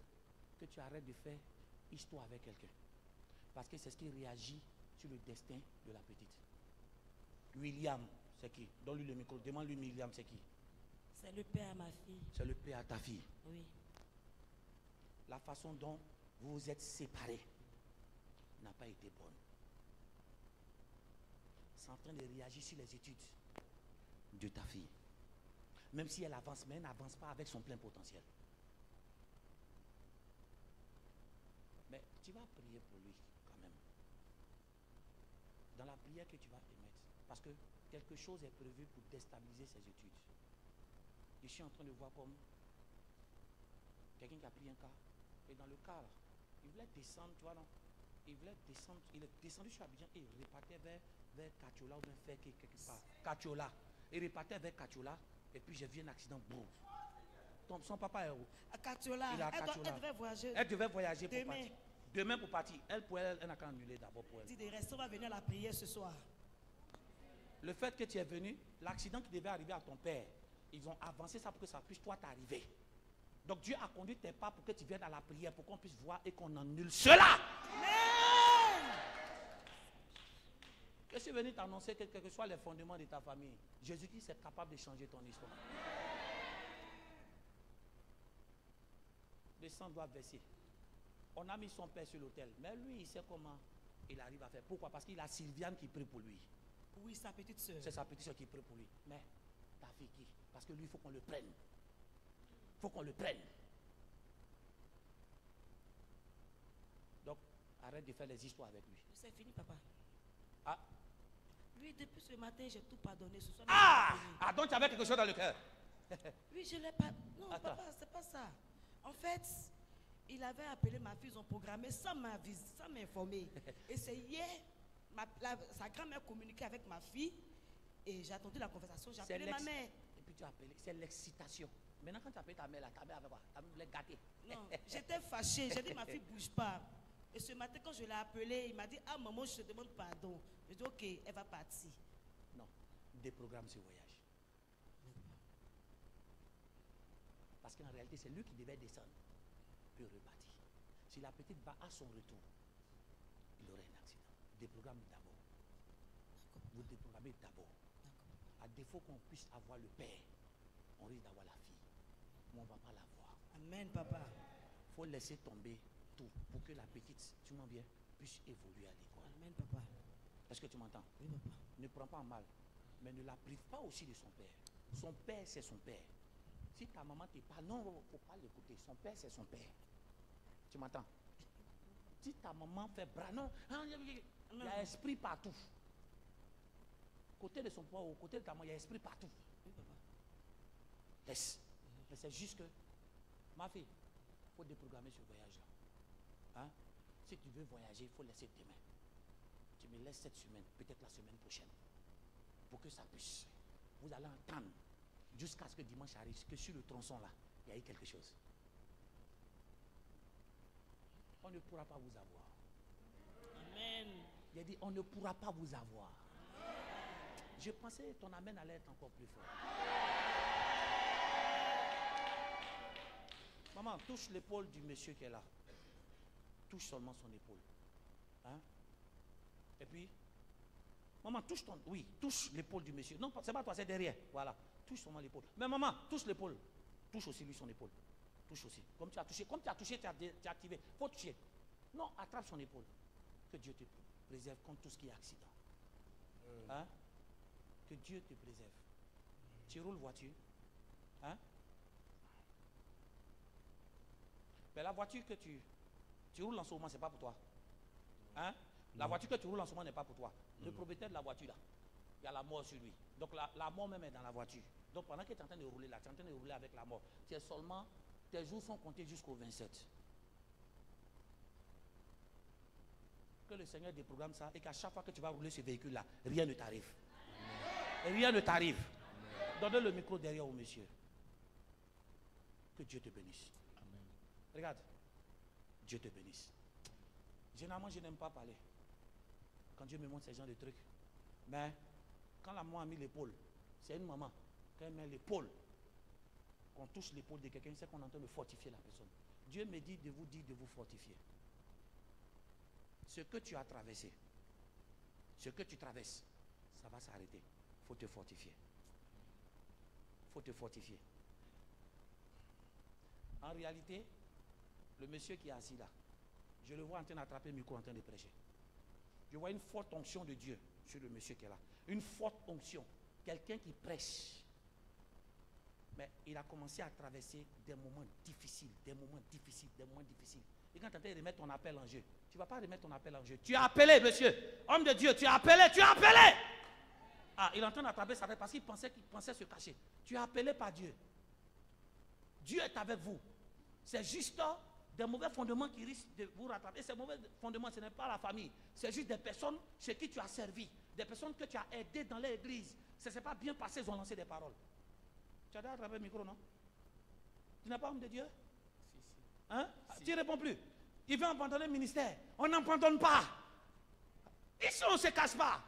que tu arrêtes de faire histoire avec quelqu'un. Parce que c'est ce qui réagit sur le destin de la petite. William, c'est qui? Donne-lui le micro. Demande-lui William, c'est qui? C'est le père à ma fille. C'est le père à ta fille. Oui. La façon dont vous vous êtes séparés n'a pas été bonne. C'est en train de réagir sur les études de ta fille. Même si elle avance, mais elle n'avance pas avec son plein potentiel. Mais tu vas prier pour lui quand même. Dans la prière que tu vas émettre. Parce que quelque chose est prévu pour déstabiliser ses études. Je suis en train de voir comme quelqu'un qui a pris un cas. Et dans le cas, là, il voulait descendre, tu vois, non? Il voulait descendre, il est descendu sur Abidjan et il repartait vers Katiola ou bien faire quelque part. Katiola. Il repartait vers Katiola et puis j'ai vu un accident. Boum. Son papa est où? À Katiola. Il est à Elle Katiola. devait voyager. Elle devait voyager pour Demain. partir. Demain pour partir. Elle n'a qu'à annuler d'abord pour elle. Dis des restes, on va venir à la prière ce soir. Le fait que tu es venu, l'accident qui devait arriver à ton père, ils ont avancé ça pour que ça puisse toi t'arriver. Donc Dieu a conduit tes pas pour que tu viennes à la prière, pour qu'on puisse voir et qu'on annule cela. Je suis venu t'annoncer que quels que soient les fondements de ta famille, Jésus-Christ est capable de changer ton histoire. Le sang doit verser. On a mis son père sur l'autel, mais lui, il sait comment il arrive à faire. Pourquoi? Parce qu'il a Sylviane qui prie pour lui. Oui, sa petite soeur. C'est sa petite soeur qui prie pour lui. Mais ta fille qui? Parce que lui, il faut qu'on le prenne. Il faut qu'on le prenne. Donc, arrête de faire les histoires avec lui. C'est fini, papa. Ah, Lui, depuis ce matin, j'ai tout pardonné. Ce soir, ah, donc tu avais quelque chose dans le cœur. oui, je l'ai pas. Non, Attends. papa, c'est pas ça. En fait, il avait appelé ma fille, ils ont programmé sans m'aviser, sans m'informer. Et c'est hier, sa grand-mère communiquait avec ma fille et j'ai attendu la conversation. J'ai appelé ma mère. Et puis tu as appelé, c'est l'excitation. Maintenant, quand tu appelles ta mère, là, ta mère avait quoi? Ta mère voulait gâter. Non, j'étais fâchée. J'ai dit, ma fille, bouge pas. Et ce matin, quand je l'ai appelé, il m'a dit, ah maman, je te demande pardon. J'ai dit, ok, elle va partir. Non, déprogramme ce voyage. Parce qu'en réalité, c'est lui qui devait descendre, puis repartir. Si la petite va à son retour, il aurait un accident. Déprogramme d'abord. Vous déprogrammez d'abord. À défaut qu'on puisse avoir le père, on risque d'avoir la fille. Mais on ne va pas l'avoir. Amen, papa. Il faut laisser tomber tout pour que la petite, tu m'en viens, puisse évoluer à l'école. Amen, papa. Est-ce que tu m'entends? Oui, papa. Ne prends pas en mal, mais ne la prive pas aussi de son père. Son père, c'est son père. Si ta maman te parle, non, il ne faut pas l'écouter. Son père, c'est son père. Tu m'entends? Si ta maman fait bras, non, il y a esprit partout. Côté de son père, au côté de ta maman, il y a esprit partout. Oui, papa. Laisse. Mais c'est juste que, ma fille, il faut déprogrammer ce voyage-là. Hein? Si tu veux voyager, il faut laisser demain. Tu me laisses cette semaine, peut-être la semaine prochaine, pour que ça puisse. Vous allez entendre, jusqu'à ce que dimanche arrive, que sur le tronçon là, il y a eu quelque chose. On ne pourra pas vous avoir. Amen. Il a dit, on ne pourra pas vous avoir. Je pensais que ton amen allait être encore plus fort. Maman, touche l'épaule du monsieur qui est là. Touche seulement son épaule. Hein? Et puis, maman, touche ton... Oui, touche l'épaule du monsieur. Non, c'est pas toi, c'est derrière. Voilà. Touche seulement l'épaule. Mais maman, touche l'épaule. Touche aussi lui son épaule. Touche aussi. Comme tu as touché, tu as activé. Faut toucher. Non, attrape son épaule. Que Dieu te préserve contre tout ce qui est accident. Hein? Que Dieu te préserve. Tu roules voiture. Hein? Mais la voiture que tu roules en ce moment, ce n'est pas pour toi. Hein? La voiture que tu roules en ce moment n'est pas pour toi. Le propriétaire de la voiture, là, il y a la mort sur lui. Donc la mort même est dans la voiture. Donc pendant que tu es en train de rouler là, tu es en train de rouler avec la mort. Tes jours sont comptés jusqu'au 27. Que le Seigneur déprogramme ça et qu'à chaque fois que tu vas rouler ce véhicule-là, rien ne t'arrive. Rien ne t'arrive. Donnez le micro derrière au monsieur. Que Dieu te bénisse. Amen. Regarde. Dieu te bénisse. Généralement, je n'aime pas parler. Quand Dieu me montre ces genres de trucs. Mais quand la maman a mis l'épaule, c'est une maman. Quand elle met l'épaule, qu'on touche l'épaule de quelqu'un, c'est qu'on est en train de fortifier la personne. Dieu me dit de vous fortifier. Ce que tu as traversé, ce que tu traverses, ça va s'arrêter. Il faut te fortifier. Il faut te fortifier. En réalité, le monsieur qui est assis là, je le vois en train d'attraper le micro, en train de prêcher. Je vois une forte onction de Dieu sur le monsieur qui est là. Une forte onction. Quelqu'un qui prêche. Mais il a commencé à traverser des moments difficiles, des moments difficiles, des moments difficiles. Et quand tu es en train de remettre ton appel en jeu, tu ne vas pas remettre ton appel en jeu. Tu es appelé, monsieur. Homme de Dieu, tu es appelé, tu es appelé. Ah, il est en train d'attraper sa tête parce qu'il pensait se cacher. Tu es appelé par Dieu. Dieu est avec vous. C'est juste des mauvais fondements qui risquent de vous rattraper. Et ces mauvais fondements, ce n'est pas la famille. C'est juste des personnes chez qui tu as servi. Des personnes que tu as aidées dans l'église. Ça ne s'est pas bien passé, ils ont lancé des paroles. Tu as déjà attrapé le micro, non? Tu n'es pas homme de Dieu? Hein? Si. Tu ne réponds plus. Il veut abandonner le ministère. On n'abandonne pas. Ici, on ne se cache pas.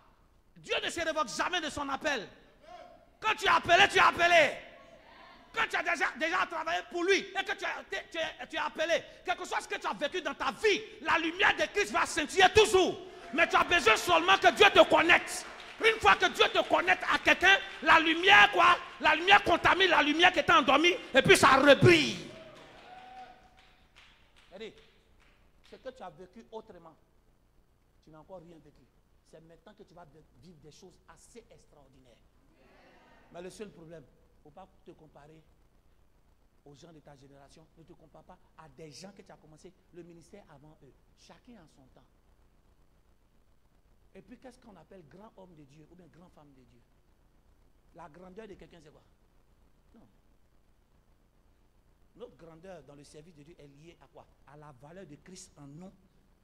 Dieu ne se révoque jamais de son appel. Quand tu es appelé, tu es appelé. Quand tu as déjà travaillé pour lui et que tu es appelé, quel que soit ce que tu as vécu dans ta vie, la lumière de Christ va scintiller toujours. Mais tu as besoin seulement que Dieu te connecte. Une fois que Dieu te connecte à quelqu'un, la lumière quoi? La lumière contamine la lumière qui était endormie et puis ça rebrille. Regardez, ce que tu as vécu autrement, tu n'as encore rien vécu. C'est maintenant que tu vas vivre des choses assez extraordinaires. Mais le seul problème, il ne faut pas te comparer aux gens de ta génération. Ne te compare pas à des gens que tu as commencé le ministère avant eux. Chacun a son temps. Et puis, qu'est-ce qu'on appelle grand homme de Dieu ou bien grand femme de Dieu? La grandeur de quelqu'un, c'est quoi? Non. Notre grandeur dans le service de Dieu est liée à quoi? À la valeur de Christ en nous,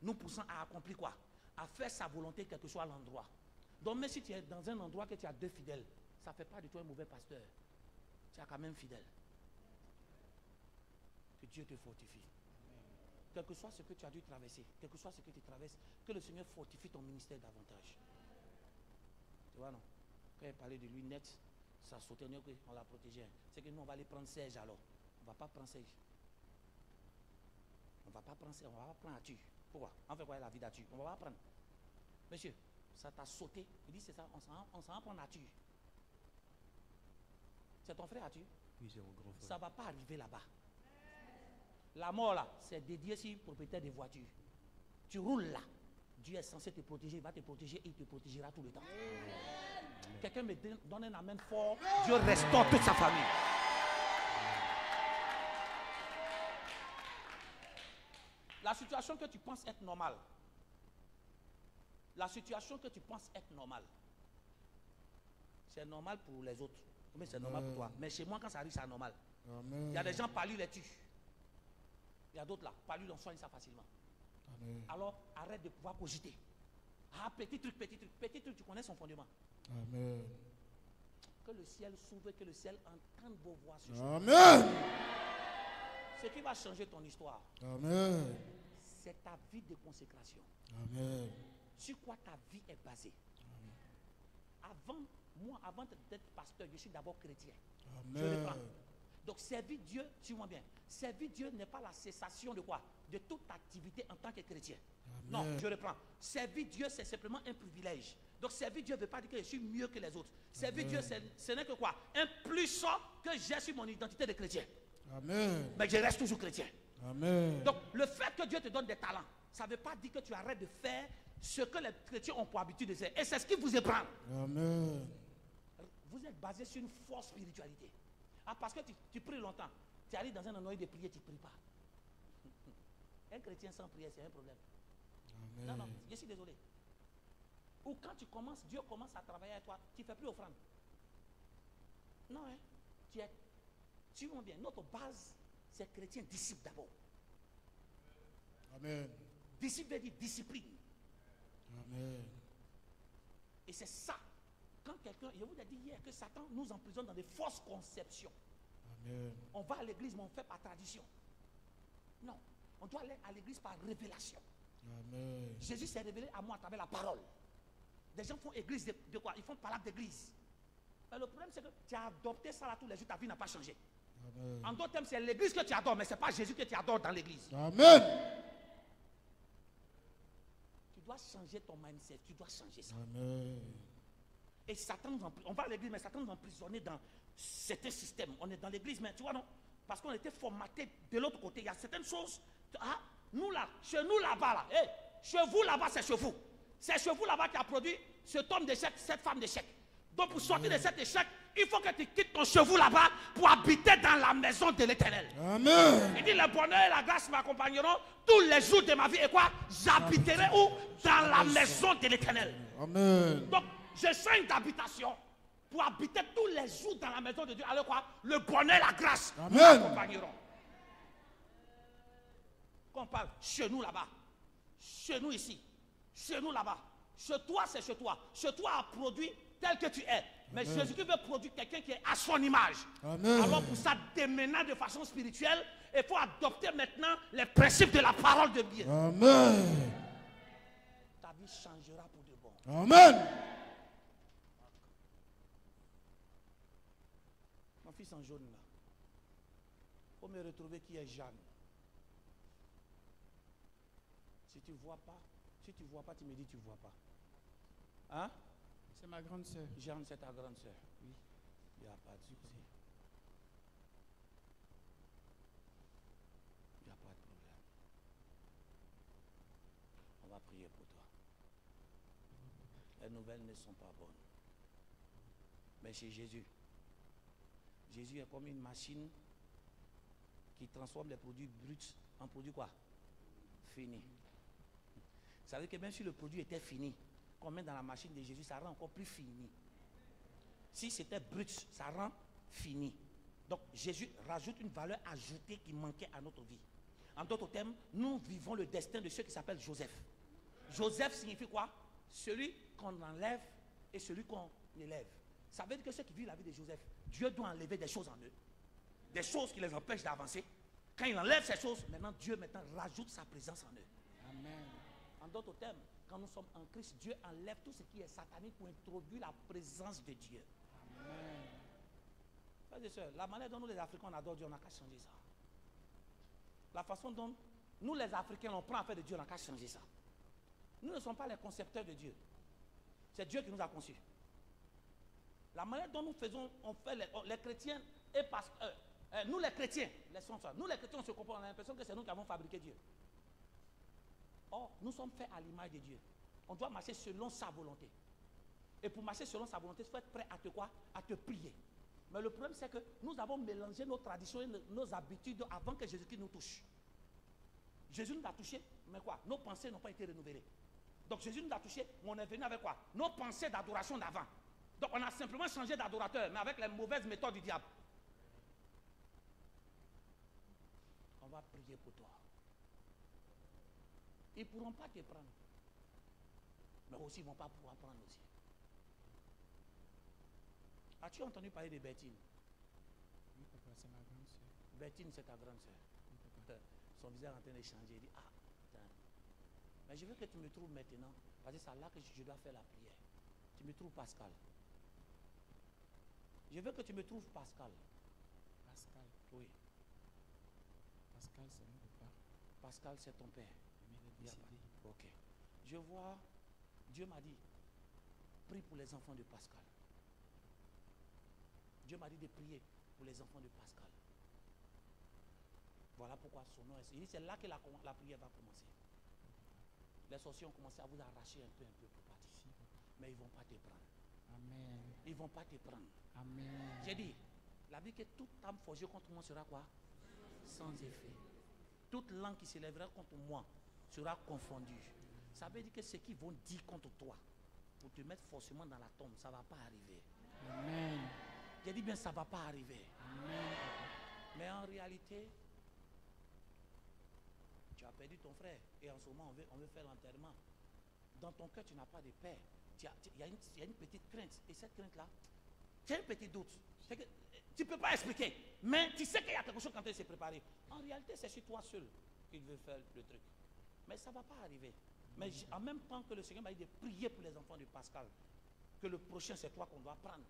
nous poussant à accomplir quoi? À faire sa volonté, quel que soit l'endroit. Donc, même si tu es dans un endroit que tu as 2 fidèles, ça ne fait pas de toi un mauvais pasteur. Tu es quand même fidèle. Que Dieu te fortifie. Quel que soit ce que tu as dû traverser, quel que soit ce que tu traverses, que le Seigneur fortifie ton ministère davantage. Tu vois, non? Quand il parlait de lui net, ça sautait, on l'a protégé. C'est que nous, on va aller prendre Serge alors. On ne va pas prendre Serge. On ne va pas prendre Serge, on va pas prendre Atu. Pourquoi? On fait quoi la vie d'Atu? On ne va pas prendre. Monsieur, ça t'a sauté. Il dit c'est ça, on s'en va prendre Atu. C'est ton frère Atu? Oui, c'est mon grand frère. Ça ne va pas arriver là-bas. La mort là, c'est dédié sur propriétaire des voitures. Tu roules là. Dieu est censé te protéger, il va te protéger et il te protégera tout le temps. Quelqu'un me donne un amen fort, Dieu restaure toute sa famille. La situation que tu penses être normale, c'est normal pour les autres, mais c'est normal pour toi. Mais chez moi, quand ça arrive, c'est anormal. Il y a des gens, par lui, les tuent. Il y a d'autres là, par lui, on soigne ça facilement. Amen. Alors, arrête de pouvoir cogiter. Ah, petit truc, tu connais son fondement. Amen. Que le ciel s'ouvre, que le ciel entende vos voix ce jour. Amen. Ce qui va changer ton histoire, amen, c'est ta vie de consécration. Amen. Sur quoi ta vie est basée. Amen. Avant d'être pasteur, je suis d'abord chrétien. Amen. Je le prends. Donc servir Dieu, suis-moi bien, servir Dieu n'est pas la cessation de quoi? De toute activité en tant que chrétien. Amen. Non, je reprends. Servir Dieu, c'est simplement un privilège. Donc servir Dieu ne veut pas dire que je suis mieux que les autres. Servir Dieu, ce n'est que quoi? Un plus que j'ai sur mon identité de chrétien. Amen. Mais je reste toujours chrétien. Amen. Donc le fait que Dieu te donne des talents, ça ne veut pas dire que tu arrêtes de faire ce que les chrétiens ont pour habitude de faire. Et c'est ce qui vous ébranle. Amen. Vous êtes basé sur une forte spiritualité. Ah, parce que tu pries longtemps. Tu arrives dans un endroit de prière, tu ne pries pas. Un chrétien sans prière, c'est un problème. Amen. Non, je suis désolé. Ou quand tu commences, Dieu commence à travailler avec toi, tu ne fais plus offrande. Non, hein. Tu vois bien, notre base, c'est chrétien, disciple d'abord. Amen. Disciple veut dire discipline. Amen. Et c'est ça. Quand quelqu'un, je vous ai dit hier que Satan nous emprisonne dans des fausses conceptions. Amen. On va à l'église, mais on fait par tradition. Non, on doit aller à l'église par révélation. Amen. Jésus s'est révélé à moi à travers la parole. Des gens font église de quoi? Ils font parole d'église. Mais le problème, c'est que tu as adopté ça là tous les jours, ta vie n'a pas changé. Amen. En d'autres termes, c'est l'église que tu adores, mais ce n'est pas Jésus que tu adores dans l'église. Amen. Tu dois changer ton mindset, tu dois changer ça. Amen. Et Satan nous on va à l'église, mais Satan nous emprisonne dans certains systèmes. On est dans l'église, mais tu vois, non? Parce qu'on était formaté de l'autre côté. Il y a certaines choses. Ah, nous là, chez nous là-bas, là, hey, chez vous là-bas, c'est chez vous. C'est chez vous là-bas qui a produit cet homme d'échec, cette femme d'échec. Donc pour sortir de cet échec, il faut que tu quittes ton chevaux là-bas pour habiter dans la maison de l'Éternel. Amen. Il dit le bonheur et la grâce m'accompagneront tous les jours de ma vie. Et quoi? J'habiterai où? Dans la maison de l'Éternel. Amen. Donc je change d'habitation pour habiter tous les jours dans la maison de Dieu. Alors quoi? Le bonheur et la grâce m'accompagneront. Quand on parle chez nous là-bas, chez nous ici, chez nous là-bas, chez toi c'est chez toi. Chez toi a produit tel que tu es. Mais Jésus-Christ veut produire quelqu'un qui est à son image. Amen. Alors pour ça, déménage de façon spirituelle, il faut adopter maintenant les principes de la parole de Dieu. Amen. Ta vie changera pour de bon. Amen. Mon fils en jaune là, il faut me retrouver qui est Jeanne. Si tu ne vois pas, tu me dis tu ne vois pas. Hein? C'est ma grande sœur. Jeanne, c'est ta grande sœur. Oui. Il n'y a pas de souci. Il n'y a pas de problème. On va prier pour toi. Les nouvelles ne sont pas bonnes. Mais chez Jésus, Jésus est comme une machine qui transforme les produits bruts en produits quoi? Finis. Ça veut dire que même si le produit était fini, qu'on met dans la machine de Jésus, ça rend encore plus fini. Si c'était brut, ça rend fini. Donc Jésus rajoute une valeur ajoutée qui manquait à notre vie. En d'autres termes, nous vivons le destin de ceux qui s'appellent Joseph. Joseph signifie quoi? Celui qu'on enlève et celui qu'on élève. Ça veut dire que ceux qui vivent la vie de Joseph, Dieu doit enlever des choses en eux. Des choses qui les empêchent d'avancer. Quand il enlève ces choses, maintenant Dieu rajoute sa présence en eux. Amen. En d'autres termes, quand nous sommes en Christ, Dieu enlève tout ce qui est satanique pour introduire la présence de Dieu. Amen. Frères et sœurs, la manière dont nous les Africains on adore Dieu, on n'a qu'à changer ça. La façon dont nous les Africains on prend affaire de Dieu, on n'a qu'à changer ça. Nous ne sommes pas les concepteurs de Dieu. C'est Dieu qui nous a conçus. La manière dont nous faisons, on fait les chrétiens, et parce que nous les chrétiens, nous les chrétiens on se comporte, on a l'impression que c'est nous qui avons fabriqué Dieu. Or, nous sommes faits à l'image de Dieu. On doit marcher selon sa volonté. Et pour marcher selon sa volonté, il faut être prêt à te quoi? À te plier. Mais le problème, c'est que nous avons mélangé nos traditions et nos habitudes avant que Jésus-Christ nous touche. Jésus nous a touchés, mais quoi? Nos pensées n'ont pas été renouvelées. Donc Jésus nous a touchés, mais on est venu avec quoi? Nos pensées d'adoration d'avant. Donc on a simplement changé d'adorateur, mais avec les mauvaises méthodes du diable. On va prier pour toi. Ils ne pourront pas te prendre. Mais aussi, ils ne vont pas pouvoir prendre aussi. As-tu entendu parler de Bertine? Oui, papa, c'est ma grande sœur. Bertine, c'est ta grande sœur. Oui, papa. Son visage est en train de changer. Il dit, ah, putain. Mais je veux que tu me trouves maintenant. Parce que c'est là que je dois faire la prière. Tu me trouves Pascal. Je veux que tu me trouves Pascal. Pascal. Oui. Pascal, c'est mon papa. Pascal, c'est ton père. Mais il est décédé. Ok. Je vois, Dieu m'a dit, prie pour les enfants de Pascal. Dieu m'a dit de prier pour les enfants de Pascal. Voilà pourquoi son nom est. C'est là que la prière va commencer. Les sorciers ont commencé à vous arracher un peu pour partir. Mais ils ne vont pas te prendre. Amen. Ils ne vont pas te prendre. Amen. J'ai dit, la vie que toute âme forgée contre moi sera quoi? Sans effet. Toute langue qui s'élèvera contre moi sera confondue. Ça veut dire que ce qu'ils vont dire contre toi, pour te mettre forcément dans la tombe, ça ne va pas arriver. Amen. J'ai dit bien, ça ne va pas arriver. Mais en réalité, tu as perdu ton frère. Et en ce moment, on veut faire l'enterrement. Dans ton cœur, tu n'as pas de paix. Il y a une petite crainte. Et cette crainte-là, tu as un petit doute. Que, tu ne peux pas expliquer. Mais tu sais qu'il y a quelque chose quand il s'est préparé. En réalité, c'est sur toi seul qu'il veut faire le truc. Mais ça ne va pas arriver. Mais en même temps que le Seigneur m'a dit de prier pour les enfants de Pascal, que le prochain, c'est toi qu'on doit prendre.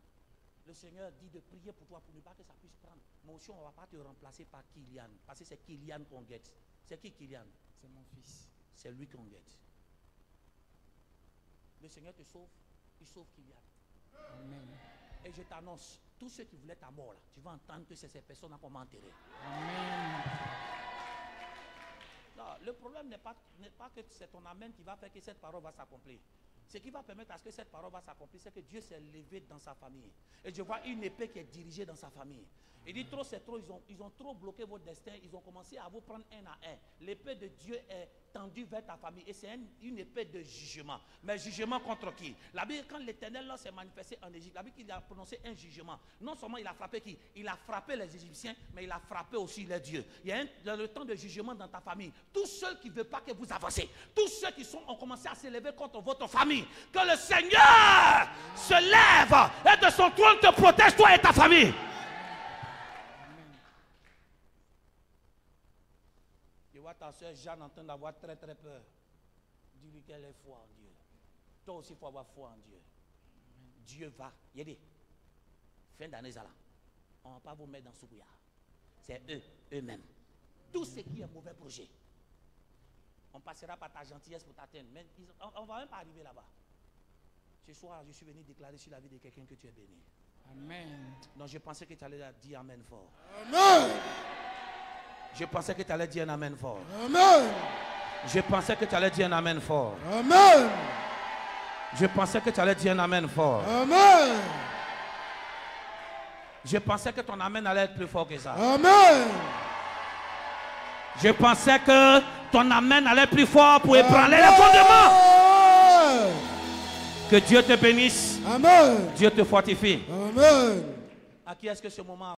Le Seigneur dit de prier pour toi pour ne pas que ça puisse prendre. Mais aussi, on ne va pas te remplacer par Kylian. Parce que c'est Kylian qu'on guette. C'est qui Kylian? C'est mon fils. C'est lui qu'on guette. Le Seigneur te sauve, il sauve Kylian. Amen. Et je t'annonce, tous ceux qui voulaient ta mort, là, tu vas entendre que c'est ces personnes qu'on m'a enterré. Amen. Non, le problème n'est pas que c'est ton amen qui va faire que cette parole va s'accomplir. Ce qui va permettre à ce que cette parole va s'accomplir, c'est que Dieu s'est levé dans sa famille. Et je vois une épée qui est dirigée dans sa famille. Il dit trop, c'est trop, ils ont trop bloqué votre destin, ils ont commencé à vous prendre un à un. L'épée de Dieu est tendue vers ta famille et c'est une épée de jugement. Mais jugement contre qui? La Bible, quand l'Éternel s'est manifesté en Égypte, la Bible, il a prononcé un jugement. Non seulement il a frappé qui? Il a frappé les Égyptiens, mais il a frappé aussi les dieux. Il y a le temps de jugement dans ta famille. Tous ceux qui ne veulent pas que vous avancez, tous ceux qui ont commencé à s'élever contre votre famille, que le Seigneur se lève et de son trône te protège, toi et ta famille. Je vois ta soeur Jeanne en train d'avoir très très peur. Dis-lui qu'elle est foi en Dieu. Toi aussi, il faut avoir foi en Dieu. Dieu va. Il dit, fin d'année, là, on ne va pas vous mettre dans ce bouillard. C'est eux-mêmes. Tout ce qui est mauvais projet. On passera par ta gentillesse pour t'atteindre. Mais on ne va même pas arriver là-bas. Ce soir, je suis venu déclarer sur la vie de quelqu'un que tu es béni. Amen. Donc je pensais que tu allais dire Amen fort. Amen. Je pensais que tu allais dire un Amen fort. Amen. Je pensais que tu allais dire un Amen fort. Amen. Je pensais que tu allais dire un Amen fort. Amen. Je pensais que ton Amen allait être plus fort que ça. Amen. Je pensais que ton Amen allait être plus fort pour ébranler les fondements. Que Dieu te bénisse. Amen. Dieu te fortifie. Amen. À qui est-ce que ce moment